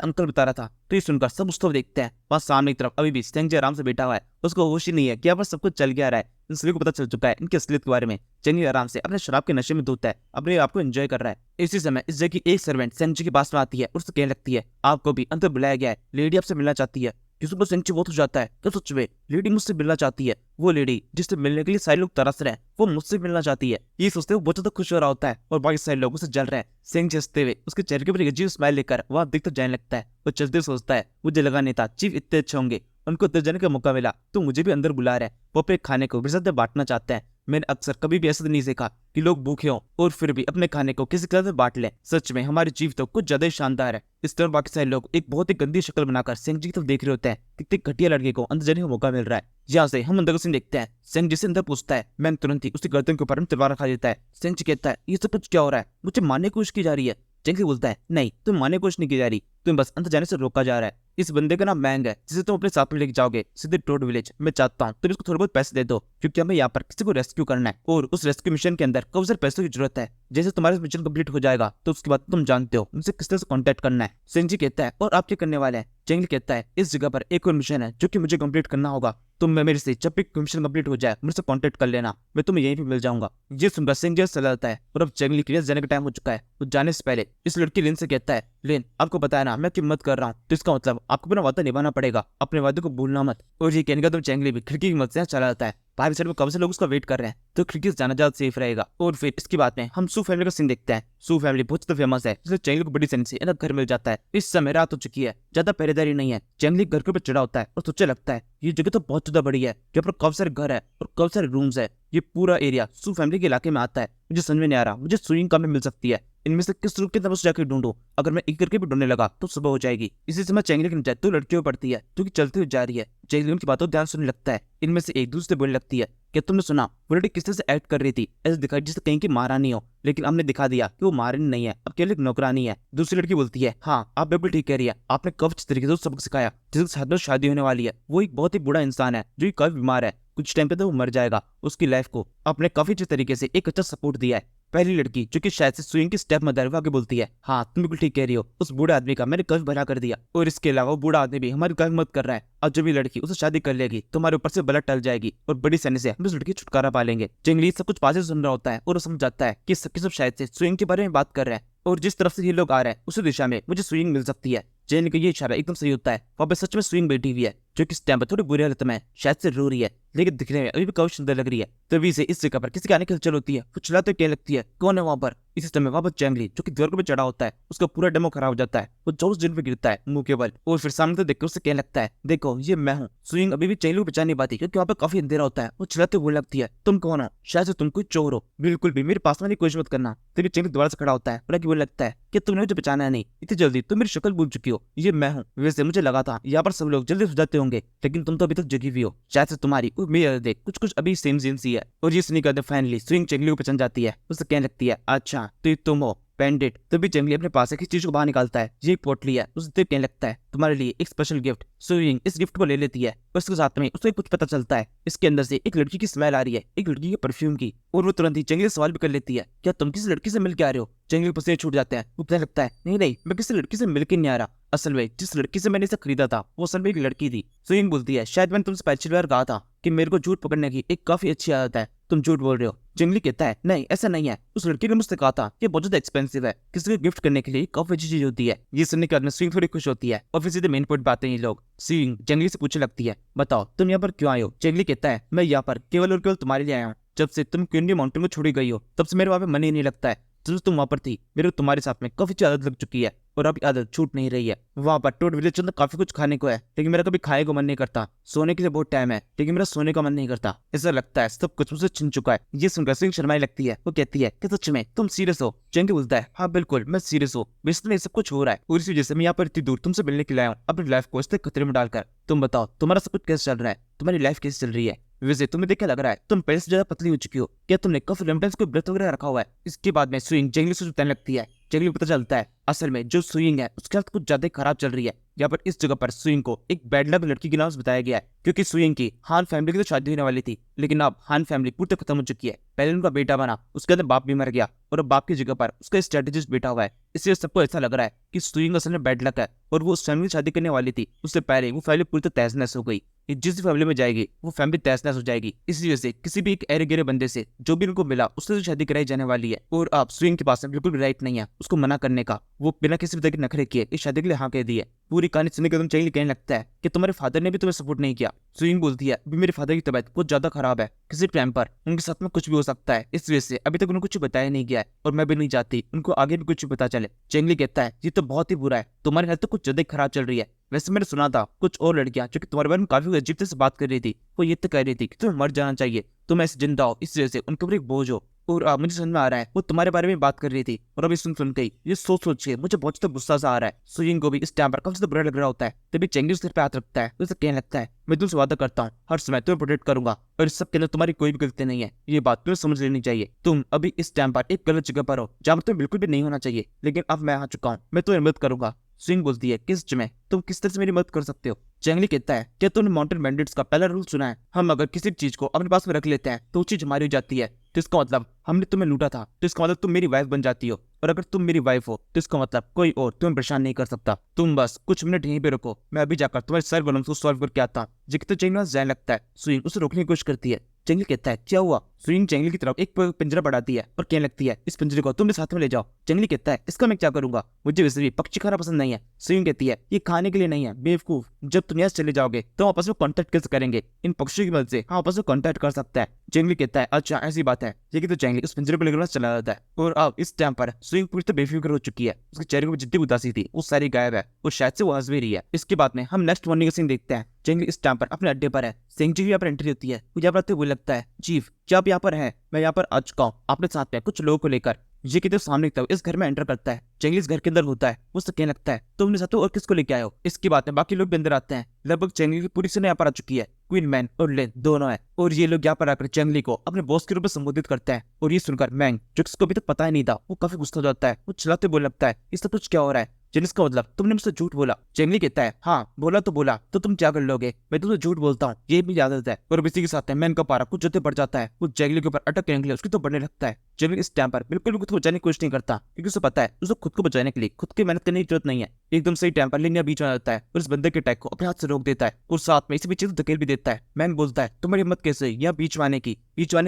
अंकल बता रहा था। तो ये सुनकर सब उसको देखते हैं, वहाँ सामने की तरफ अभी भी सेंग आराम से बैठा हुआ है, उसको होश ही नहीं है कि यहाँ पर सब कुछ चल गया रहा है, इन सभी को पता चल चुका है इनकी असलियत के बारे में। चेंगली आराम से अपने शराब के नशे में धोता है, अपने आप को एंजॉय कर रहा है। इसी समय इस जगह की एक सर्वेंट सेंची के पास में आती है और उससे कहने लगती है आपको भी अंदर बुलाया गया है, लेडी आपसे मिलना चाहती है। किसी को सेंची बहुत हो जाता है तो सच में लेडी मुझसे मिलना चाहती है, वो लेडी जिससे मिलने के लिए सारे लोग तरस रहे हैं वो मुझसे मिलना चाहती है। ये सोचते हुए बहुत ज्यादा खुश हो रहा होता है और बाकी सारे लोगों से जल रहे हैं। सेंग हंसते हुए उसके चेहरे के ऊपर एक अजीब स्माइल लेकर वहां देखते जाने लगता है, वो चलते सोचता है मुझे लगा नहीं था चीफ इतने अच्छे होंगे, उनको अंदर जाने का मौका मिला तो मुझे भी अंदर बुला रहा है, वो अपने खाने को मेरे साथ बांटना चाहते हैं। मैंने अक्सर कभी भी ऐसा नहीं देखा कि लोग भूखे हों और फिर भी अपने खाने को किसी तरह से बांट लें। सच में हमारी चीफ तो कुछ ज्यादा ही शानदार है। इस तरह बाकी सारे लोग एक बहुत ही गंदी शक्ल बनाकर सेंग जी की तरफ देख रहे होते हैं, कितने घटिया लड़के को अंदर जाने का मौका मिल रहा है। यहाँ से हम अंदर का सीन देखते हैं, सेंग जी से अंदर पूछता है, मैंने तुरंत ही उसकी गर्दन के ऊपर तलवार रखा देता है। सेंग जी कहता है ये सब कुछ क्या हो रहा है, मुझे मारने की कोशिश की जा रही है। चेंगली बोलता है नहीं तुम मारने की कोशिश नहीं की जा रही, तुम बस अंदर जाने से रोका जा रहा है। इस बंदे का नाम मैंग है जिसे तुम अपने साथ में लेके जाओगे सीधे टोड विलेज। मैं चाहता हूँ तुम इसको थोड़े बहुत पैसे दे दो, क्योंकि हमें यहाँ पर किसी को रेस्क्यू करना है और उस रेस्क्यू मिशन के अंदर काफी सारे पैसों की जरूरत है। जैसे तुम्हारा मिशन कंप्लीट हो जाएगा तो उसके बाद तुम जानते हो मुझसे किस तरह से कॉन्टेक्ट करना है। सेंजी कहता है और आप क्या करने वाले हैं। चेंगली कहता है इस जगह पर एक और मिशन है जो कि मुझे कंप्लीट करना होगा, तुम मैं मेरे से जब भी मिशन कंप्लीट हो जाए मुझसे कांटेक्ट कर लेना, मैं तुम्हें यहीं पे मिल जाऊंगा। ये सुनकर सिंह चला जाता है और अब जंगली के लिए जाने का टाइम हो चुका है। तो जाने से पहले इस लड़की लिन से कहता है, लिन आपको बताया ना मैं कीमत कर रहा हूँ, तो इसका मतलब आपको अपना वादा निभाना पड़ेगा, अपने वादे को भूलना मत। और ये कहने का तुम जंगली भी खिड़की की मदद से चला जाता है। बाहर साइड में कब से लोग उसका वेट कर रहे हैं, तो खिड़की से जाना ज्यादा सेफ रहेगा। और फिर इसके बाद में हम सू फैमिली का सीन देखते हैं। सू फैमिली बहुत ज्यादा फेमस है, इसलिए जंगली को बड़ी सैनी से इनका घर मिल जाता है। इस समय रात हो चुकी है, ज्यादा पहरेदारी नहीं है। जंगली घर के ऊपर चढ़ा होता है और सोचने लगता है ये जगह तो बहुत ज्यादा बड़ी है, यहाँ पर काफी सारे घर है और काफी सारे रूम्स है। ये पूरा एरिया सू फैमिली के इलाके में आता है। मुझे समझ में नहीं आ रहा मुझे सुइंग कहाँ मिल सकती है, इनमें से किस रूम के तरफ जाकर ढूंढूं। अगर मैं एक करके भी ढूंढने लगा तो सुबह हो जाएगी। इसी समय चैंगली की नजर तो लड़कियों पर पड़ती है जो कि चलती हुई जा रही है। चैंगली उनकी बातों ध्यान सुनने लगता है। इनमें से एक दूसरे बोलने लगती है, क्या तुमने सुना वो लड़की किस तरह से एक्ट कर रही थी, ऐसे दिखाई जैसे कहीं की महारानी हो, लेकिन हमने दिखा दिया कि वो महारानी नहीं है, अब केवल एक नौकरानी है। दूसरी लड़की बोलती है, हाँ आप बिल्कुल ठीक कह रही है, आपने कब जिस तरीके से सबक सिखाया, जिसके साथ में शादी होने वाली है वो एक बहुत ही बुरा इंसान है जो काफी बीमार है, कुछ टाइम पे तो वो मर जाएगा। उसकी लाइफ को आपने काफी अच्छे तरीके से एक अच्छा सपोर्ट दिया है। पहली लड़की जो कि शायद से सुइंग की स्टेप मदर वो आगे बोलती है, हाँ तुम बिल्कुल ठीक कह रही हो, उस बूढ़े आदमी का मैंने कभी भला कर दिया, और इसके अलावा वो बूढ़ा आदमी भी हमारी काफी मदद कर रहा है। और जो भी लड़की उसे शादी कर लेगी तो हमारे ऊपर से बला टल जाएगी और बड़ी सैन्य से हम उस लड़की छुटकारा पा लेंगे। जंगली सब कुछ पास से सुन रहा होता है और वो समझ जाता है कि सबके सब शायद से सुइंग के बारे में बात कर रहे हैं, और जिस तरफ से ये लोग आ रहे हैं उसी दिशा में मुझे सुइंग मिल सकती है। जैन का ये इशारा एकदम सही होता है, वहाँ पे सच में सुइंग बैठी हुई है जो कि इस टाइम पर थोड़ी बुरी हालत में है, शायद से रो रही है, लेकिन दिखने में अभी भी काफी सुंदर लग रही है। तभी से इस जगह पर किसी के आने की हलचल होती है, वो चिल्लाते क्या लगती है, कौन है वहाँ पर। इसी समय वहाँ पर जंगली जो कि दीवार पे चढ़ा होता है, उसका पूरा डेमो खराब हो जाता है, वो जोश जिन पे गिरता है मुंह के बल, और फिर सामने से देखकर उसे कहने लगता है, देखो ये मैं हूँ। सुइंग अभी भी जंगली को बचा नहीं पाती क्योंकि वहाँ पे काफी अंधेरा होता है। वो चिल्लाते हुए लगती है, तुम कौन हो, शायद से तुम कोई चोर हो, बिल्कुल भी मेरे पास में कोशिश मत करना। तभी जंगली दोबारा से खड़ा होता है और बोलने लगता है कि तुमने मुझे बचाना नहीं, इतनी जल्दी तुम मेरी शक्ल भूल चुकी हो, ये मैं हूँ। वैसे मुझे लगा था यहाँ पर सब लोग जल्दी हो जाते होंगे, लेकिन तुम तो अभी तक जगी हुई हो, शायद से तुम्हारी मेरी देख कुछ कुछ अभी सेम सेम सी है। और ये सुनी कर फाइनली सुइंग जंगली को पहचान जाती है, उसे कहने लगती है, अच्छा तो ये तुम हो बैंडिट। तभी जंगली अपने पास एक चीज को बाहर निकालता है, ये एक पोटली है, उसे कहने लगता है तुम्हारे लिए एक स्पेशल गिफ्ट। सुइंग इस गिफ्ट को ले लेती है और उसके साथ में उसे कुछ पता चलता है, इसके अंदर से एक लड़की की स्मेल आ रही है, एक लड़की के परफ्यूम की, और वो तुरंत ही जंगली से सवाल भी कर लेती है, क्या तुम किसी लड़की से मिल के आ रहे हो। जंगली पसीने छूट जाते हैं, वो कहने लगता है, नहीं नहीं मैं किसी लड़की से मिल के नहीं आ रहा, असल में जिस लड़की से मैंने इसे खरीदा था वो असल में एक लड़की थी। सुइंग बोलती है, शायद मैंने तुमसे पिछली बार कहा था कि मेरे को झूठ पकड़ने की एक काफी अच्छी आदत है, तुम झूठ बोल रहे हो। जंगली कहता है, नहीं ऐसा नहीं है, उस लड़की ने मुझसे कहा था कि बहुत ज्यादा एक्सपेंसिव है, किसी को गिफ्ट करने के लिए काफी अच्छी चीज होती है। ये सुनने के बाद में सुइंग थोड़ी खुश होती है और फिर सीधे मेन पॉइंट पे आते हैं ये लोग। सुइंग जंगली से पूछने लगती है, बताओ तुम यहाँ पर क्यों आए हो। जंगली कहता है, मैं यहाँ पर केवल और केवल तुम्हारे लिए आया हूँ, जब से तुम क्विंडी माउंटेन को छोड़ी गई हो तब से मेरे वहाँ पे मन ही नहीं लगता है। जब तुम वहाँ पर थी मेरे को तुम्हारे साथ में काफी अच्छी आदत लग चुकी है और अब आदत छूट नहीं रही है। वहाँ पर टोड विलेज के अंदर काफी कुछ खाने को है, लेकिन मेरा कभी खाने को मन नहीं करता। सोने के लिए बहुत टाइम है, लेकिन मेरा सोने का मन नहीं करता। ऐसा लगता है सब कुछ मुझसे छिन चुका है। ये सुनकर सिंह शर्माई लगती है, वो कहती है कि सच में तुम सीरियस हो। जंगली बोलता है, हाँ बिल्कुल मैं सीरियस हूँ, बेसिकली सब कुछ हो रहा है और इसी वजह से मैं यहाँ पर इतनी दूर तुमसे मिलने के लिए आया हूँ, अपनी लाइफ को इससे खतरे में डालकर। तुम बताओ तुम्हारा सब कुछ कैसे चल रहा है, तुम्हारी लाइफ कैसे चल रही है। वैसे तुम्हें देख के लग रहा है तुम पहले से ज्यादा पतली हो चुकी हो, क्या तुमने काफी रेमडेंस को व्रत वगैरह रखा हुआ है। इसके बाद में सुइंग जंगली से जुटाने लगती है। जंगली को पता चलता है असल में जो सुइंग है उसके साथ कुछ ज्यादा खराब चल रही है। यहाँ पर इस जगह पर सुइंग को एक बैड लक लड़की के नाम से बताया गया है, क्योंकि सुइंग की हान फैमिली की तो शादी होने वाली थी, लेकिन अब हान फैमिली पूरी तरह खत्म हो चुकी है। पहले उनका बेटा बना, उसके अंदर बाप भी मर गया और अब बाप की जगह पर उसका स्ट्रेटेजिस्ट बेटा हुआ है। इसलिए सबको ऐसा लग रहा है कि सुइंग असल में बैड लक है और वो उस फैमिली से शादी करने वाली थी, उससे पहले वो फैमिली पूरी तरह तहस नहस हो गई। जिस फैमिली में जाएगी वो फैमिली तहस नहस हो जाएगी। इसी वजह से किसी भी एक अरे गिरे बंदे से जो भी उनको मिला उससे तो शादी कराई जाने वाली है। और अब सुइंग के पास में बिल्कुल भी राइट नहीं है उसको मना करने का, वो बिना किसी भी तरह के नखरे किए इस शादी के लिए हाँ कह दी है। पूरी कहानी सुनने के तुम चाहिए कहने लगता है कि तुम्हारे फादर ने भी तुम्हें सपोर्ट नहीं किया। सुइंग बोलती है, अभी मेरे फादर की तबीयत कुछ ज्यादा खराब है, किसी टाइम पर उनके साथ में कुछ भी हो सकता है, इस वजह से अभी तक उन्हें कुछ बताया नहीं गया है और मैं भी नहीं चाहती उनको आगे भी कुछ पता चले। जंगली कहता है, ये तो बहुत ही बुरा है, तुम्हारी हेल्थ तो कुछ ज्यादा खराब चल रही है। वैसे मैंने सुना था कुछ और लड़कियां जो कि तुम्हारे बारे में काफी अजीब से बात कर रही थी, वो ये तो कह रही थी कि तुम्हें मर जाना चाहिए, तुम ऐसे जिंदा हो, इस वजह से उनके ऊपर एक बोझ हो। और अब मुझे समझ में आ रहा है वो तुम्हारे बारे में बात कर रही थी और अभी सुन गई। ये सोच के मुझे बहुत ज्यादा गुस्सा सा आ रहा है। सुइंग को भी इस टाइम पर काफी ज्यादा बुरा लग रहा होता है। तभी जंगली उस पे हाथ रखता है, उसे कहने लगता है, मैं तुमसे वादा करता हूँ हर समय तुम्हें प्रोटेक्ट करूंगा और इस सब के अंदर तुम्हारी कोई भी गलती नहीं है, ये बात तुम्हें समझ लेनी चाहिए। तुम अभी इस टाइम पर एक गलत जगह पर हो जहाँ पर तुम्हें बिल्कुल भी नहीं होना चाहिए, लेकिन अब मैं आ चुका हूँ, मैं तुम्हें मदद करूंगा। सुइंग बोलती है, किस में तुम किस तरह से मेरी मदद कर सकते हो। जंगली कहता है, क्या तुमने माउंटेन बैंडिट्स का पहला रूल सुना है, हम अगर किसी चीज को अपने पास में रख लेते हैं तो वो चीज हमारी हो जाती है, तो इसका मतलब हमने तुम्हें लूटा था, तो इसका मतलब तुम मेरी वाइफ बन जाती हो, और अगर तुम मेरी वाइफ हो तो इसका मतलब कोई और तुम्हें परेशान नहीं कर सकता। तुम बस कुछ मिनट यहीं पे रुको, मैं अभी जाकर तुम्हारे सारे प्रॉब्लम्स को सॉल्व करके आता हूँ। जिक तो चेंगली जाने लगता है। सुइंग उसे रोकने की कोशिश करती है। चेंगली कहता है क्या हुआ? सुइंग चेंगली की तरफ एक पिंजरा बढ़ाती है और कहने लगती है इस पिंजरे को तुम भी साथ में ले जाओ। चेंगली कहता है इसका मैं क्या करूंगा, मुझे वैसे भी पक्षी खाना पसंद नहीं है। सुइंग कहती है ये खाने के लिए नहीं है बेवकूफ, जब तुम यहाँ से चले जाओगे तो आपस में कॉन्टेक्ट कैसे करेंगे, इन पक्षियों की मदद से हम आपस में कॉन्टेक्ट कर सकते हैं। चेंगली कहता है अच्छा ऐसी बात है। लेकिन तो चेंगली उस पिंजरे को लेकर चला जाता है और अब इस टाइम पर सुइंग पूरी तरह बेफिक्र हो चुकी है। उसके चेहरे पर जितनी उदासी थी वो सारी गायब है और शायद से वो हंस भी रही है। इसके बाद में हम नेक्स्ट मॉर्निंग का सीन देखते हैं। चेंगली इस टाइम पर अपने अड्डे पर है। सेंगजी यहाँ पर एंट्री होती है। वो यहाँ पर आते हुए लगता है चीफ क्या आप यहाँ पर हैं? मैं यहाँ पर आ चुका हूँ अपने साथ में कुछ लोगों को लेकर। ये कहते सामने की तरफ इस घर में एंटर करता है। चेंगली इस घर के अंदर होता है। उससे कहने लगता है तुम अपने साथ और किसको लेके आए हो? इसके बाद में बाकी लोग भी अंदर आते हैं। लगभग चेंगली की पूरी सेना यहाँ पर आ चुकी है। क्वीन मैन और लेन दोनों है और ये लोग यहाँ पर आकर चेंगली को अपने बॉस के रूप में संबोधित करते हैं। और ये सुनकर मैंग जो किसको अभी तक पता ही नहीं था वो काफी गुस्सा हो जाता है। वो चिल्लाते बोल लगता है इस सब कुछ क्या हो रहा है? जिसका मतलब तुमने मुझसे झूठ बोला। चेंगली कहता है हाँ बोला तो तुम क्या कर लोगे, मैं तुमसे झूठ बोलता हूँ ये भी आदत है। और इसी के साथ मैन का पारा कुछ जोते बढ़ जाता है। वो चेंगली के ऊपर अटक करने के लिए उसकी तो बढ़ने लगता है। चेंगली इस टाइम पर बिल्कुल भी खुद को बचाने की कोशिश नहीं करता क्योंकि उसे पता है उसे खुद को बचाने के लिए खुद की मेहनत करने की जरूरत नहीं है। एकदम सही टाइम पर लिनिया बीच में आ जाता है और इस बंदे के अटैक को अपने हाथ से रोक देता है और साथ में इसी बीच धकेल भी देता है। मैन बोलता है तुम्हारी हिम्मत कैसे यहाँ बीच में आने की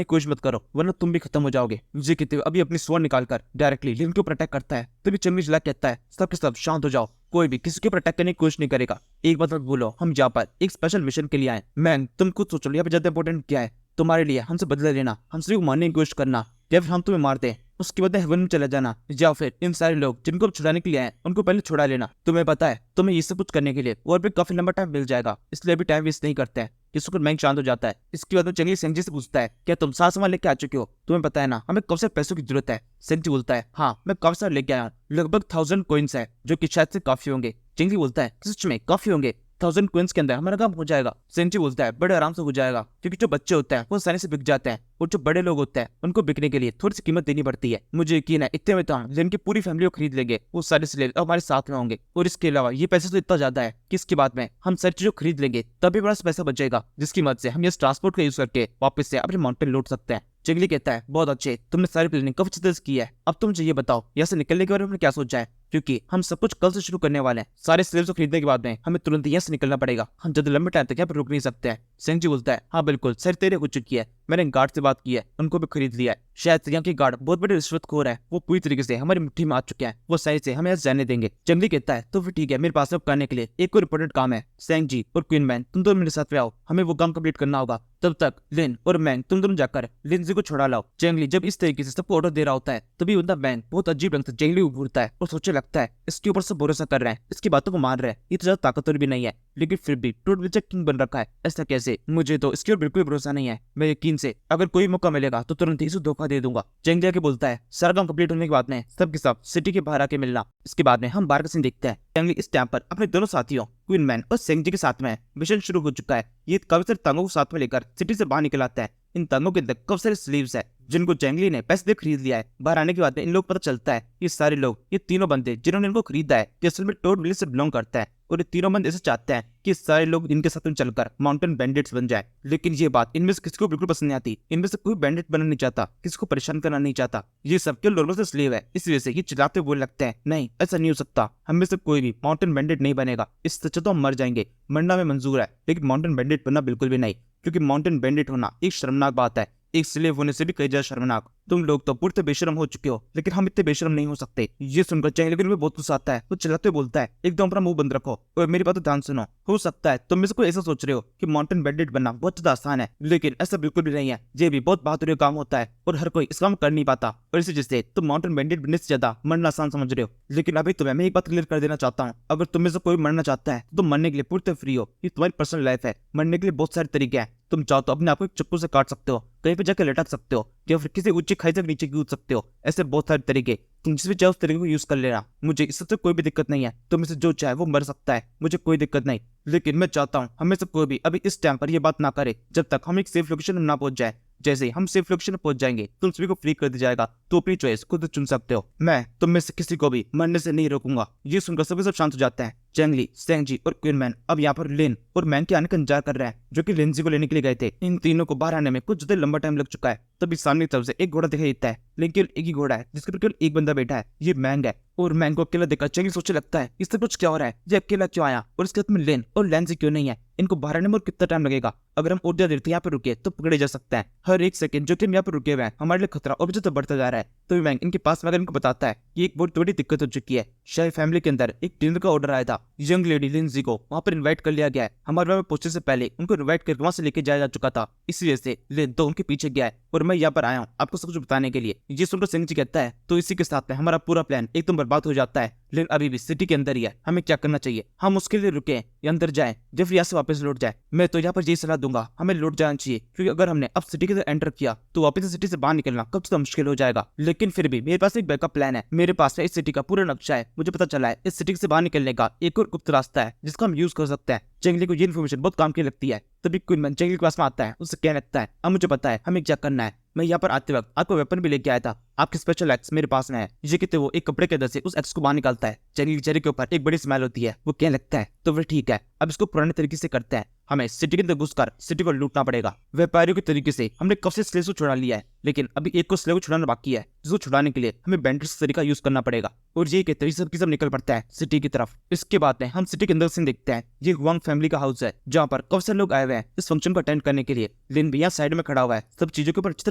कोशिश मत करो वरना तुम भी खत्म हो जाओगे। मुझे कहते हुए अभी अपनी स्वॉर्ड निकालकर डायरेक्टली लिन के ऊपर अटैक करता है। तभी चेंगली चिल्ला कहता है सब के सब शांत हो जाओ, कोई भी किसी के ऊपर अटैक करने की कोशिश नहीं करेगा। एक बात मत बोलो हम यहाँ पर एक स्पेशल मिशन के लिए आए। मैन तुम खुद सोच लो यहाँ पे ज्यादा इंपॉर्टेंट क्या है तुम्हारे लिए? हमसे बदला लेना, हमसे मारने की कोशिश करना या फिर हम तुम्हें मारते हैं उसके बाद हेवन में चला जाना, या फिर इन सारे लोग जिनको छुड़ाने के लिए आए उनको पहले छुड़ा लेना। तुम्हें पता है तुम्हें ये सब कुछ करने के लिए और भी काफी लंबा टाइम मिल जाएगा, इसलिए अभी टाइम वेस्ट नहीं करते हैं। जिसको मैंग शांत हो जाता है। इसके बाद वो चेंगली सेंगजी से पूछता है क्या तुम साथ सामान लेके आ चुके हो? तुम्हें पता है ना हमें कब से पैसों की जरूरत है। सेंगजी बोलता है हाँ मैं काफी सारे लेके आया, लगभग 1000 कॉइन्स है जो कि शायद से काफी होंगे। चेंगली बोलता है सच में काफी होंगे? 1000 कॉइन्स के अंदर हमारा काम हो जाएगा। सेंगजी बोलता है बड़े आराम से हो जाएगा क्योंकि जो बच्चे होते हैं वो आसानी से बिक जाते हैं और जो बड़े लोग होते हैं उनको बिकने के लिए थोड़ी सी कीमत देनी पड़ती है। मुझे यकीन है इतने में तो हम जिनकी पूरी फैमिली को खरीद लेंगे, वो सारे स्लेव हमारे साथ में होंगे और इसके अलावा ये पैसे तो इतना ज्यादा है कि इसके बाद में हम सारी चीजों खरीद लेंगे तभी बड़ा पैसा बच जाएगा जिसकी मदद से हम इस ट्रांसपोर्ट का यूज करके वापस से अपने माउंटेन लौट सकते हैं। चेंगली कहता है बहुत अच्छे, तुमने सारी प्लानिंग काफी अच्छे से की है। अब तुम मुझे ये बताओ यहाँ से निकलने के बारे में क्या सोचा है, क्योंकि हम सब कुछ कल से शुरू करने वाले हैं। सारे स्लेव्स को खरीदने के बाद में हमें तुरंत यहाँ से निकलना पड़ेगा, हम ज्यादा लंबे टाइम तक यहाँ पर रुक नहीं सकते हैं। सेंगजी बोलता है हाँ बिल्कुल सर तेरे हो चुकी है, मैंने गार्ड से बात की है उनको भी खरीद लिया है। शायद से यहाँ के गार्ड बहुत बड़े रिश्वतखोर है, वो पूरी तरीके से हमारी मुट्ठी में आ चुके हैं, वो सही से हमें यहाँ जाने देंगे। चेंगली कहता है तो फिर ठीक है मेरे पास अब करने के लिए एक और इम्पोर्टेंट काम है। सेंगजी और क्वीन मैन तुम दोनों मेरे साथ में आओ, हमें वो काम कंप्लीट करना होगा। तब तक लिन और मैंग तुम दोनों जाकर लिंजी को छोड़ा लाओ। चेंगली जब इस तरीके से सबको ऑर्डर दे रहा होता है तभी उनका मैंग बहुत अजीब ढंग से चेंगली को घूरता है और सोचने लगता है इसके ऊपर से भरोसा कर रहे हैं, इसकी बातों को मान रहे हैं, ये तो ज्यादा ताकतवर भी नहीं है लेकिन फिर भी टूट विचक किंग बन रखा है, ऐसा कैसे? मुझे तो इसके ऊपर बिल्कुल भरोसा नहीं है, मैं यकीन से अगर कोई मौका मिलेगा तो तुरंत ही इसे धोखा दे दूंगा। चेंगली आके बोलता है सारा काम कंप्लीट होने के बाद में सब के सब सिटी के बाहर आके मिलना। इसके बाद में हम बाहर का सीन देखते हैं। चेंगली इस टाइम पर अपने दोनों साथियों क्वीन मैन और सेंगजी के साथ में मिशन शुरू हो चुका है। ये काफी सारे तांगों को साथ में लेकर सिटी से बाहर निकल आता है। इन तांगों के अंदर काफी सारे स्लीव्स है जिनको चेंगली ने पैसे दे खरीद लिया है। बाहर आने के बाद इन लोग पता चलता है ये सारे लोग, ये तीनों बंदे जिन्होंने इनको खरीदा है कि असल में टोड विलेज से बिलोंग करता है और ये तीनों बंदे ऐसे चाहते हैं कि सारे लोग इनके साथ में चलकर माउंटेन बैंडिट्स बन जाए। लेकिन ये बात इनमें से किसी को बिल्कुल पसंद नहीं आती, इनमें से कोई बैंडिट बनना नहीं चाहता, किसी को परेशान करना नहीं चाहता। ये सबके नॉर्मल से स्लेव है, इस वजह से ये चिल्लाते हुए लगते हैं नहीं ऐसा नहीं हो सकता, हम में से कोई भी माउंटेन बैंडिट नहीं बनेगा, इससे अच्छा तो हम मर जाएंगे। मरना में मंजूर है लेकिन माउंटेन बैंडिट बनना बिल्कुल भी नहीं, क्योंकि माउंटेन बैंडिट होना एक शर्मनाक बात है, एक स्लेव होने से भी कई ज्यादा शर्मनाक। तुम लोग तो पूरे बेशरम हो चुके हो लेकिन हम इतने बेशरम नहीं हो सकते। ये सुनकर चेंगली को बहुत गुस्सा आता है, वो चिल्लाते हुए बोलता है एकदम अपना मुंह बंद रखो और मेरी बात ध्यान सुनो। हो सकता है तुम में से कोई ऐसा सोच रहे हो कि माउंटेन बैंडिट बनना बहुत ज्यादा आसान है, लेकिन ऐसा बिल्कुल भी नहीं है। ये भी बहुत बहादुरी काम होता है और हर कोई इस काम कर नहीं पाता और इसी वजह से तुम माउंटेन बैंडिट बनने से ज्यादा मरना आसान समझ रहे हो। लेकिन अभी तुम्हें मैं एक बात क्लियर कर देना चाहता हूँ, अगर तुम में से कोई मरना चाहता है तो तुम मरने के लिए पूरी तरह फ्री हो, ये तुम्हारी पर्सनल लाइफ है। मरने के लिए बहुत सारे तरीके हैं, तुम चाहो तो अपने आप को एक चप्पू से काट सकते हो, कहीं पे जाकर लटक सकते हो, या फिर किसी ऊंची खाई से नीचे कूद सकते हो। ऐसे बहुत सारे तरीके, तुम जिस भी चाहो उस तरीके को यूज कर लेना, मुझे इस सबसे कोई भी दिक्कत नहीं है। तुम इसे जो चाहे वो मर सकता है, मुझे कोई दिक्कत नहीं। लेकिन मैं चाहता हूँ हमें से कोई भी अभी इस टाइम पर ये बात ना करे जब तक हम एक सेफ लोकेशन में ना पहुंच जाए। जैसे ही हम सेफ लोकेशन में पहुंच जाएंगे तुम सभी को फ्री कर दिया जाएगा, तो अपनी चॉइस खुद चुन सकते हो। मैं तुम में से किसी को भी मरने से नहीं रोकूंगा। ये सुनकर सभी सब शांत हो जाते हैं। चेंगली, सेंगजी और क्वीन मैन अब यहाँ पर लिन और मैन के आने का इंतजार कर रहे हैं, जो कि लिंजी को लेने के लिए गए थे। इन तीनों को बाहर आने में कुछ ज्यादा लंबा टाइम लग चुका है। तभी सामने की तरफ से एक घोड़ा दिखाई देता है, लेकिन एक ही घोड़ा है जिसके ऊपर केवल एक बंदा बैठा है, ये मैंग है। और मैंग को अकेला देखकर चेंगली सोचने लगता है इससे कुछ क्या हो रहा है, ये अकेला क्यों आया और इसके हाथ में लिन और लैंजी क्यों नहीं है, इनको बाहर आने में और कितना टाइम लगेगा। अगर हम और ज्यादा देर तक यहाँ पे रुके तो पकड़े जा सकते हैं। हर एक सेकंड जो कि हम यहाँ पे रुके हुए हैं हमारे लिए खतरा और भी ज्यादा बढ़ता जा रहा है। तो बैंक इनके पास में अगर इनको बताता है कि एक बहुत बड़ी दिक्कत हो चुकी है, शायद फैमिली के अंदर एक डिनर का ऑर्डर आया था, यंग लेडी लिंजी को वहाँ पर इन्वाइट कर लिया गया है। हमारे वहाँ पहुंचने से पहले उनको इन्वाइट करके वहाँ से लेके जाया जा चुका था, इसी वजह से लिन तो उनके पीछे गया है और मैं यहाँ पर आया हूँ आपको सब कुछ बताने के लिए। ये सुनकर सिंह जी कहता है तो इसी के साथ में हमारा पूरा प्लान एकदम बर्बाद हो जाता है। लेकिन अभी भी सिटी के अंदर ही है, हमें क्या करना चाहिए? हम उसके लिए रुके या अंदर जाएं या फिर यहाँ से वापस लौट जाए? मैं तो यहाँ पर यही सलाह दूंगा हमें लौट जाना चाहिए, क्योंकि अगर हमने अब सिटी के अंदर एंटर किया तो वापस सिटी से बाहर निकलना कब से मुश्किल हो जाएगा। लेकिन फिर भी मेरे पास एक बैकअप प्लान है। मेरे पास इस सिटी का पूरा नक्शा है। मुझे पता चला है इस सिटी से बाहर निकलने का एक और गुप्त रास्ता है जिसका हम यूज कर सकते हैं। जंगली को ये इन्फॉर्मेशन बहुत काम की लगती है। तभी क्वीनमैन जंगली के पास में आता है, उससे कहने लगता है अब मुझे पता है हमें क्या करना है। मैं यहाँ पर आते वक्त आपको वेपन भी लेके आया था, आपके स्पेशल एक्स मेरे पास में है। ये कहते वो एक कपड़े के अंदर से उस एक्स को बाहर निकालता है। जंगली के चेहरे के ऊपर एक बड़ी स्माइल होती है। वो कहने लगता है तो फिर ठीक है, अब इसको पुराने तरीके से करते हैं। हमें सिटी के अंदर घुसकर सिटी को लूटना पड़ेगा। व्यापारियों के तरीके से हमने कब से स्लेव को छुड़ा लिया है, लेकिन अभी एक को स्लेव को छुड़ाना बाकी है, जिसको छुड़ाने के लिए हमें बैंडर्स तरीका यूज करना पड़ेगा। और ये कहते सब की सब निकल पड़ता है सिटी की तरफ। इसके बाद में हम सिटी के अंदर से देखते हैं ये हुआंग फैमिली का हाउस है, जहाँ पर काफी सारे लोग आए हुए हैं इस फंक्शन को अटेंड करने के लिए। लिन भी यहाँ साइड में खड़ा हुआ है, सब चीजों के ऊपर अच्छी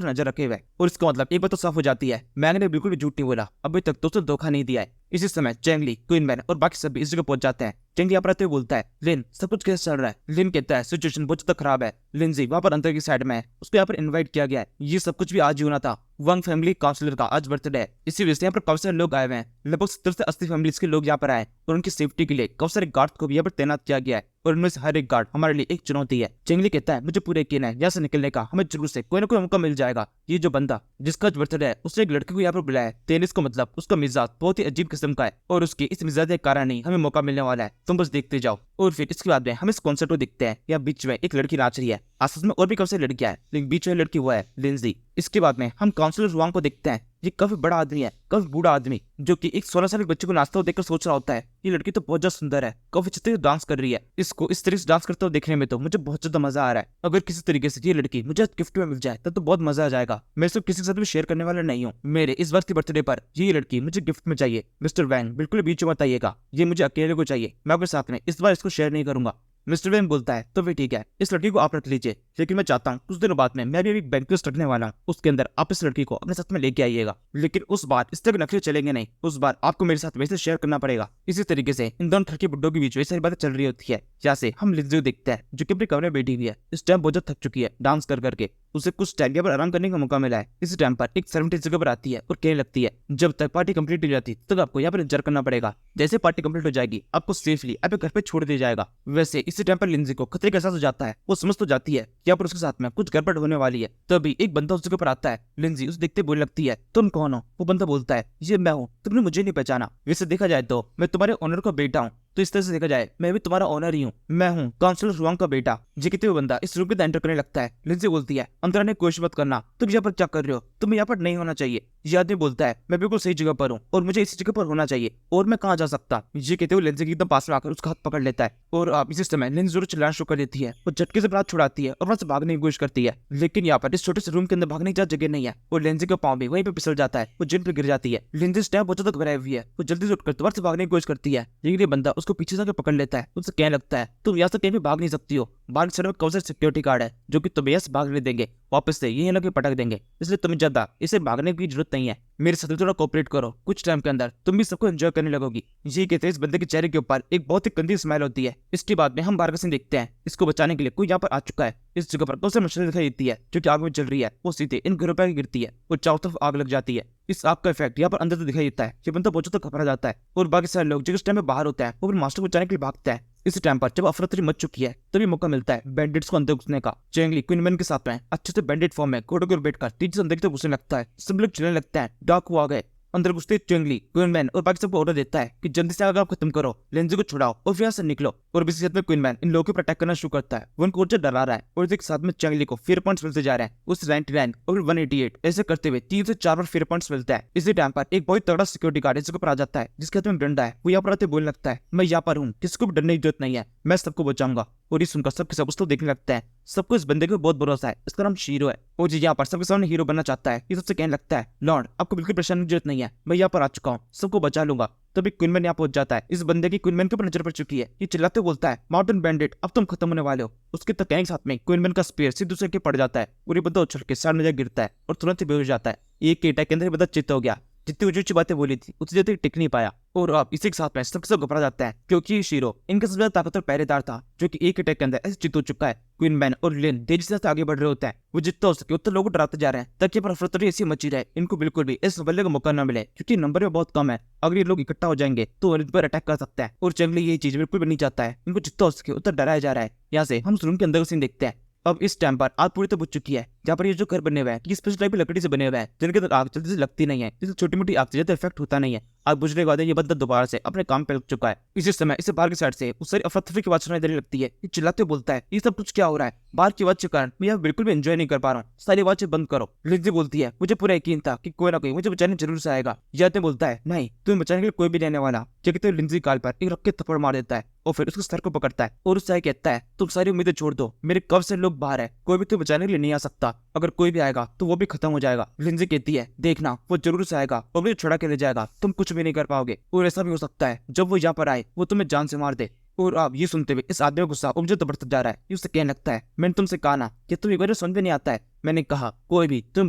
तरह नजर रखे हुए है। और इसका मतलब एक बात तो साफ हो जाती है, मैंग ने बिल्कुल भी झूठ नहीं बोला, अभी तक तो उसे धोखा नहीं दिया है। इसी समय चैंगली, क्वीनमैन और बाकी सब भी इस जगह पहुंच जाते हैं। चैंगली यहाँ पर आते हुए बोलता है लिन सब कुछ कैसे चल रहा है? लिन कहता है सिचुएशन बहुत ज्यादा खराब है। लिंजी वहाँ पर अंदर की साइड में है, उसको यहाँ पर इन्वाइट किया गया है। ये सब कुछ भी आज ही होना था। वांग फैमिली काउंसलर का आज बर्थडे है, इसी वजह से यहाँ पर काफी सारे लोग आए हुए हैं। लगभग 70 से 80 फैमिलीज के लोग यहाँ पर आए और उनकी सेफ्टी के लिए काफी सारे गार्ड को भी यहाँ पर तैनात किया गया है। और उनमें से हर एक गार्ड हमारे लिए एक चुनौती है। चेंगली कहता है मुझे पूरा यकीन है यहाँ से निकलने का हमें जरूर से कोई ना कोई मौका मिल जाएगा। ये जो बंदा जिसका आज बर्थडे है उसने एक लड़के को यहाँ पर बुलाया है। तेनिस को मतलब उसका मिजाज बहुत ही अजीब किस्म का है और उसके इस मिजाज के कारण ही हमें मौका मिलने वाला है। तुम बस देखते जाओ। और फिर इसके बाद में हम इस कॉन्सर्ट को देखते हैं। यहाँ बीच में एक लड़की नाच रही है, आसपास में और भी काफी सारी लड़कियां हैं, लेकिन बीच में लड़की वो है लिंजी। इसके बाद में हम काउंसलर रुआंग को देखते हैं। ये काफी बड़ा आदमी है, काफी बूढ़ा आदमी, जो कि एक 16 साल के बच्चे को नाचता हुआ देखकर सोच रहा होता है ये लड़की तो बहुत ज्यादा सुंदर है, काफी अच्छे से डांस कर रही है। इसको इस तरीके से डांस करते हुए देखने में तो मुझे बहुत ज्यादा मजा आ रहा है। अगर किसी तरीके से ये लड़की मुझे गिफ्ट में मिल जाए तब तो बहुत मजा आ जाएगा। मैं इसको किसी के साथ भी शेयर करने वाला नहीं हूँ। मेरे इस बार के बर्थडे पर ये लड़की मुझे गिफ्ट में चाहिए। मिस्टर वैंग बिल्कुल बीच में मत आइएगा, ये मुझे अकेले को चाहिए, मैं आपके साथ में इस बार इसको शेयर नहीं करूंगा। मिस्टर वैंग बोलता है तो फिर ठीक है, इस लड़की को आप रख लीजिए, लेकिन मैं चाहता हूँ कुछ दिनों बाद में मैं भी एक बैंक्वेट रखने वाला हूँ, उसके अंदर आप इस लड़की को अपने साथ में लेके आइएगा। लेकिन उस बार इस तरह नखरे चलेंगे नहीं, उस बार आपको मेरे साथ वैसे शेयर करना पड़ेगा। इसी तरीके से इन दोनों ठरके बुड्ढों के बीच वैसी सारी बातें चल रही होती है। यहाँ से हम लिंजी को देखते हैं जो कि अपने कमरे में बैठी हुई है। इस टाइम बहुत ज्यादा थक चुकी है डांस कर करके, उसे कुछ टाइम पर आराम करने का मौका मिला है। इसी टाइम पर एक सर्वेंट इस जगह पर आती है और कहने लगती है जब तक पार्टी कंप्लीट हो जाती तब आपको यहाँ पर इंतजार करना पड़ेगा। जैसे पार्टी कंप्लीट हो जाएगी आपको सेफली आपके घर पे छोड़ दिया जाएगा। वैसे इसी टाइम पर लिंजी को खतरे का एहसास हो जाता है। वो समझ तो जाती है यहाँ पर उसके साथ में कुछ गड़बड़ होने वाली है। तभी एक बंदा उस जगह पर आता है। लिंजी उसे देखते बोलने लगती है तुम कौन हो? वो बंदा बोलता है ये मैं हूँ, तुमने मुझे नहीं पहचाना। वैसे देखा जाए तो मैं तुम्हारे ओनर का बेटा हूँ, तो इस तरह से देखा जाए मैं भी तुम्हारा ओनर ही हूँ। मैं हूँ काउंसलर रुआंग का बेटा। जी कहते हुए बंदा इस रूम के अंदर एंटर करने लगता है। लिंजी बोलती है अंदर आने की कोशिश मत करना, तुम यहाँ पर क्या कर रहे हो? तुम्हें यहाँ पर नहीं होना चाहिए। ये आदमी बोलता है मैं बिल्कुल सही जगह पर हूँ और मुझे इसी जगह पर होना चाहिए, और मैं कहाँ जा सकता? ये कहते हुए लिंजी के एकदम पास में आकर उसका हाथ पकड़ लेता है और इसी समय लिंजी जरूर चिल्लाना शुरू कर देती है। वो झटके से हाथ छुड़ाती है और वहां से भागने की कोशिश करती है, लेकिन यहाँ पर इस छोटे से रूम के अंदर भागने की जगह नहीं है। और लिंजी का पाँव भी वहीं पे फिसल जाता है, वो जिन पर गिर जाती है। लिंजी इस टाइम बहुत ज्यादा घबराई हुई है, वो जल्दी से उठकर दोबारा से भागने की कोशिश करती है, लेकिन ये बंदा उसको पीछे से पकड़ लेता है। उससे कहने लगता है तुम यहाँ से कहीं भी भाग नहीं सकती हो, बाहर की साइड में कौन सा सिक्योरिटी गार्ड है जो कि तुम्हें यहाँ से भागने देंगे, वापस से यही लगे पटक देंगे, इसलिए तुम्हें ज्यादा इसे भागने की जरूरत नहीं है। मेरे साथ थोड़ा कोऑपरेट करो, कुछ टाइम के अंदर तुम भी सबको एंजॉय करने लगोगी। ये कहते इस बंदे के चेहरे के ऊपर एक बहुत ही गंदी स्माइल होती है। इसके बाद में हम बाहर का सीन देखते हैं। इसको बचाने के लिए कोई यहाँ पर आ चुका है। इस जगह पर बहुत सारी मछली दिखाई देती है जो कि आग में चल रही है। वो सीधे इन घरों पर गिरती है और चारों तरफ आग लग जाती है। इस आग का इफेक्ट यहाँ पर अंदर से दिखाई देता है। ये बंदा बहुत ज्यादा घबरा जाता है और बाकी सारे लोग जो इस टाइम में बाहर होते हैं वो फिर मास्टर को बचाने के लिए भागते हैं। इस टाइम पर जब अफरा तफरी मच चुकी है तभी मौका मिलता है बैंडिट्स को अंदर घुसने का। चैंगली क्वीनमैन के साथ में अच्छे से बैंडिट फॉर्म में घोड़े को बैठकर तेजी से अंदर की तरफ घुसने लगता है। सब लोग चलने लगता है, डाकू आ गए। अंदर घुसते चैंगली क्वीनमैन और बाकी सबको ऑर्डर देता है कि जल्दी से आग आप खत्म करो, लिंजी को छुड़ाओ और फिर यहाँ से निकलो। और इसी साथ में क्वीनमैन इन लोगों को अटैक करना शुरू करता है। वो उनको डरा रहा है और एक साथ में चैंगली को फेयर पॉइंट्स मिलते जा रहे हैं। उस 99 और 188 ऐसे करते हुए 3 से 4 बार फेयर पॉइंट्स मिलता है। इसी टाइम पर एक बहुत तगड़ा सिक्योरिटी गार्ड इसके ऊपर आ जाता है जिसके हाथ में डंडा है। वो यहाँ पर आते बोलने लगता है मैं यहाँ पर हूँ, किसी को भी डरने की जरूरत नहीं है, मैं सबको बचाऊंगा। और ये सुनकर सबके सब उसको देखने लगता है। सबको इस बंदे को बहुत भरोसा है, इसका नाम शीरो है और जी यहाँ पर सबके सामने हीरो बनना चाहता है। ये सबसे कहने लगता है लॉर्ड आपको बिल्कुल परेशानी की जरूरत नहीं है, मैं यहाँ पर आ चुका हूँ, सबको बचा लूंगा। तभी क्वीनमैन यहाँ पहुंच जाता है। इस बंदे की क्वीनमैन के ऊपर नजर पड़ चुकी है। ये चिल्लाते बोलता है, माउंटेन बैंडिट, अब तुम खत्म होने वाले हो। उसके तक के साथ में क्वीनमैन का स्पीयर सीधे दूसरे के पड़ जाता है और ये बंदा उछल के सामने जाकर गिरता है और तुरंत ही बेहोश जाता है। एक अटैक के अंदर ये बंदा चित्त हो गया। जितनी ऊंची ऊंची बातें बोली थी उतनी देर तक टिक नहीं पाया और अब इसी के साथ में सब घबरा जाता है, क्योंकि ये शीरो इनका सबसे ज्यादा ताकतवर पहरेदार था, जो कि एक अटैक के अंदर ऐसे चित हो चुका है। क्वीनमैन और लिन तेजी से आगे बढ़ रहे होते हैं। वो जितना हो सके उतना लोगों को डराते जा रहे हैं ताकि पर अफरा-तफरी ऐसी मची रहे, इनको बिल्कुल भी इस बल्ले का मौका न मिले, क्योंकि नंबर में बहुत कम है। अगर ये लोग इकट्ठा हो जाएंगे तो इन पर अटैक कर सकता है और जंगली ये चीज बिल्कुल भी नहीं चाहता है। इनको जितना हो सके उतना डराया जा रहा है। यहाँ से हम रूम के अंदर सीन देखते हैं। अब इस टाइम पर आग पूरी तरह बुझ चुकी है। जहाँ पर ये जो घर बने हुए हैं ये स्पेशल टाइप की लकड़ी से बने हुए हैं, जिनके अंदर आग जल्दी से लगती नहीं है, जिससे छोटी मोटी आग से ज्यादा इफेक्ट होता नहीं है। आग बुझने के बाद ये बंदा दोबारा से अपने काम पे लग चुका है। इसी समय इसे बाहर की साइड से उस सारी अफरा-तफरी की आवाज सुनाई देने लगती है। ये चिल्लाते बोलता है, ये सब कुछ क्या हो रहा है? बाहर की आवाज के कारण मैं यहाँ बिल्कुल भी एंजॉय नहीं कर पा रहा हूँ, सारी आवाजें बंद करो। लिंजी बोलती है, मुझे पूरा यकीन था कि कोई ना कोई मुझे बचाने जरूर से आएगा। याद बोलता है, नहीं, तुम्हें बचाने के लिए कोई भी नहीं आने वाला। जगते लिंजी काल पर एक रख के थप्पड़ मार देता है और फिर उसके सर को पकड़ता है और उससे कहता है, तुम सारी उम्मीदें छोड़ दो, मेरे कब से लोग बाहर है, कोई भी तुम्हें बचाने के लिए नहीं आ सकता। अगर कोई भी आएगा तो वो भी खत्म हो जाएगा। लिंजी कहती है, देखना वो जरूर से आएगा और मुझे छुड़ा के ले जाएगा, तुम कुछ भी नहीं कर पाओगे। और ऐसा भी हो सकता है जब वो यहाँ पर आए वो तुम्हें जान से मार दे। और अब ये सुनते हुए इस आदमी का गुस्सा मुझे तो बढ़ता जा रहा है। ये उससे कहने लगता है, मैंने तुमसे कहा ना कि तुम एक बार समझ में नहीं आता है। मैंने कहा कोई भी तुम्हें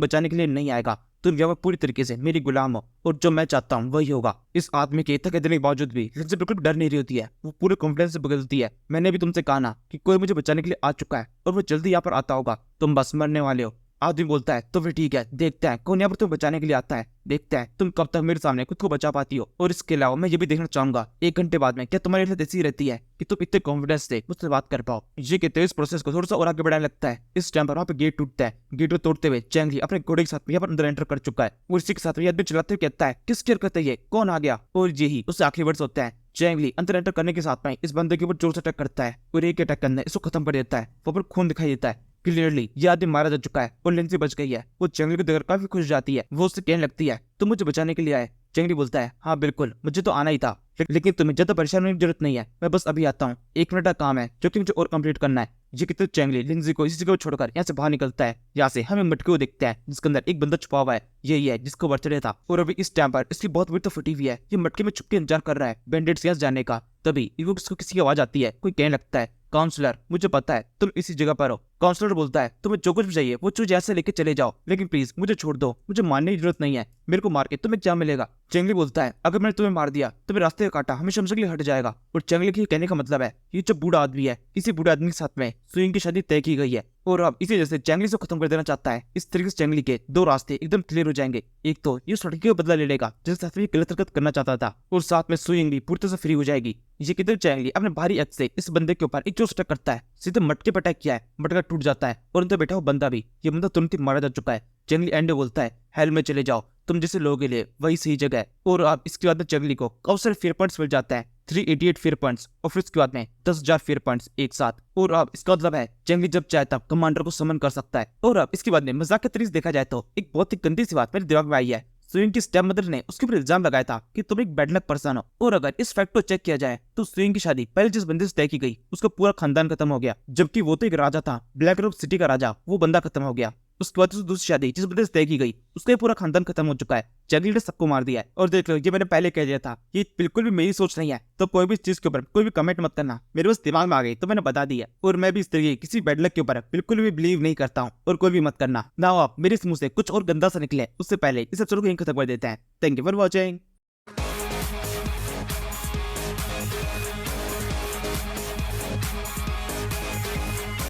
बचाने के लिए नहीं आएगा, तुम यहाँ पूरी तरीके से मेरी गुलाम हो और जो मैं चाहता हूँ वही होगा। इस आदमी के इतना कहने के बावजूद भी लिंजी बिल्कुल डर नहीं रही होती है। वो पूरे कॉन्फिडेंस से बदलती है, मैंने भी तुमसे कहा ना कि कोई मुझे बचाने के लिए आ चुका है और वो जल्दी यहाँ पर आता होगा, तुम बस मरने वाले हो। आदमी बोलता है, तो फिर ठीक है, देखते हैं कौन यहाँ पर तुम्हें बचाने के लिए आता है, देखते हैं तुम कब तक मेरे सामने खुद को बचा पाती हो। और इसके अलावा मैं ये भी देखना चाहूंगा 1 घंटे बाद में क्या तुम्हारी हालत ऐसी रहती है कि तुम इतने कॉन्फिडेंस से मुझसे बात कर पाओ। ये कहते हुए इस प्रोसेस को थोड़ा सा और आगे बढ़ाने लगता है। इस टाइम पर वहाँ पे गेट टूटता है। गेट को तोड़ते हुए चैंगली अपने घोड़े के साथ यहाँ पर अंदर एंटर कर चुका है और इसी के साथ आदमी चलाते हुए कहता है, किस केयर करते ये कौन आ गया? और यही उससे आखिरी वर्ड्स होता है। चैंगली अंदर एंटर करने के साथ में इस बंदे के ऊपर जोर से अटैक करता है और एक अटैक करने इसको खत्म कर देता है। वहाँ पर खून दिखाई देता है, क्लियरली ये आदमी मारा जा चुका है और लिंजी बच गई है। वो चैंगली को देखकर काफी खुश जाती है। वो उससे कहने लगती है, तुम मुझे बचाने के लिए आए? चैंगली बोलता है, हाँ बिल्कुल, मुझे तो आना ही था, लेकिन तुम्हें ज्यादा परेशान होने की जरूरत नहीं है, मैं बस अभी आता हूँ, 1 मिनट का काम है जो कि मुझे और कंप्लीट करना है। ये कहते चैंगली लिंजी को इसी जगह छोड़कर यहाँ से बाहर निकलता है। यहाँ से हमें मटके को देखते हैं जिसके अंदर एक बंदा छुपा हुआ है, यही है जिसको बर्थडे था और अभी इस टाइम पर इसकी बहुत बुरी तो फटी हुई है। ये मटके में छुप के इंतजार कर रहा है बैंडेड से यहाँ जाने का। तभी इसको किसी की आवाज आती है, कोई कहने लगता है, काउंसलर मुझे पता है तुम इसी जगह पर हो। काउंसलर बोलता है, तुम्हें जो कुछ भी चाहिए वो चीज ऐसे लेके चले जाओ, लेकिन प्लीज मुझे छोड़ दो, मुझे मारने की जरूरत नहीं है, मेरे को मार के तुम्हें क्या मिलेगा? चैंगली बोलता है, अगर मैंने तुम्हें मार दिया तो मेरे रास्ते का कांटा हमेशा हमसे के लिए हट जाएगा। और चैंगली के कहने का मतलब है ये जो बूढ़ा आदमी है, इसी बूढ़े आदमी के साथ में सुइंग की शादी तय की गई है और अब इसी जैसे चैंगली से खत्म कर देना चाहता है। इस तरीके से चैंगली के 2 रास्ते एकदम क्लियर हो जाएंगे। एक तो ये उस लड़की को बदला ले लेगा जिसके साथ में गलत हरकत करना चाहता था और साथ में सुइंग भी पूरी तरह से फ्री हो जाएगी। ये किधर चैंगली अपने भारी एक्स से इस बंदे के ऊपर एक जोर अटैक करता है, सीधे मटके पर अटैक किया है, मटका टूट जाता है और अंदर बैठा हुआ बंदा भी, ये बंदा तुरंत ही मारा जा चुका है। चैंगली एंड बोलता है, हेल में चले जाओ, तुम जैसे लोगों के लिए वही सही जगह है। और अब इसके बाद में चैंगली को काफी सारे फेयर पॉइंट्स मिल जाता है, 388 फेयर पॉइंट्स और फिर इसके बाद में 10,000 फेयर पॉइंट्स एक साथ। और अब इसका मतलब है चैंगली जब चाहे तब कमांडर को समन कर सकता है। और अब इसके बाद में मजाक के तरीके से देखा जाए तो एक बहुत ही गंदी सी बात मेरे दिमाग में आई है। स्विंग की स्टेप मदर ने उसके ऊपर इल्जाम लगाया था कि तुम एक बैड लक पर्सन हो, और अगर इस फैक्ट को चेक किया जाए तो स्विंग की शादी पहले जिस बंदे से तय की गई उसका पूरा खानदान खत्म हो गया, जबकि वो तो एक राजा था, ब्लैक रॉक सिटी का राजा, वो बंदा खत्म हो गया। उसके बाद दूसरी शादी जिस बंदे से तय की गई उसका पूरा खानदान खत्म हो चुका है। चैंगली ने सबको मार दिया है। और देख लो, ये मैंने पहले कह दिया था, ये बिल्कुल भी मेरी सोच नहीं है, तो कोई भी चीज के ऊपर कोई भी कमेंट मत करना, मेरे बस दिमाग में आ गई तो मैंने बता दिया। और मैं भी इस तरीके किसी बैड लक के ऊपर बिल्कुल भी बिलीव नहीं करता हूँ और कोई भी मत करना ना। आप मेरे मुंह से कुछ और गंदा सा निकले उससे पहले इस एपिसोड को यहीं खत्म कर देते हैं। Thank you for watching.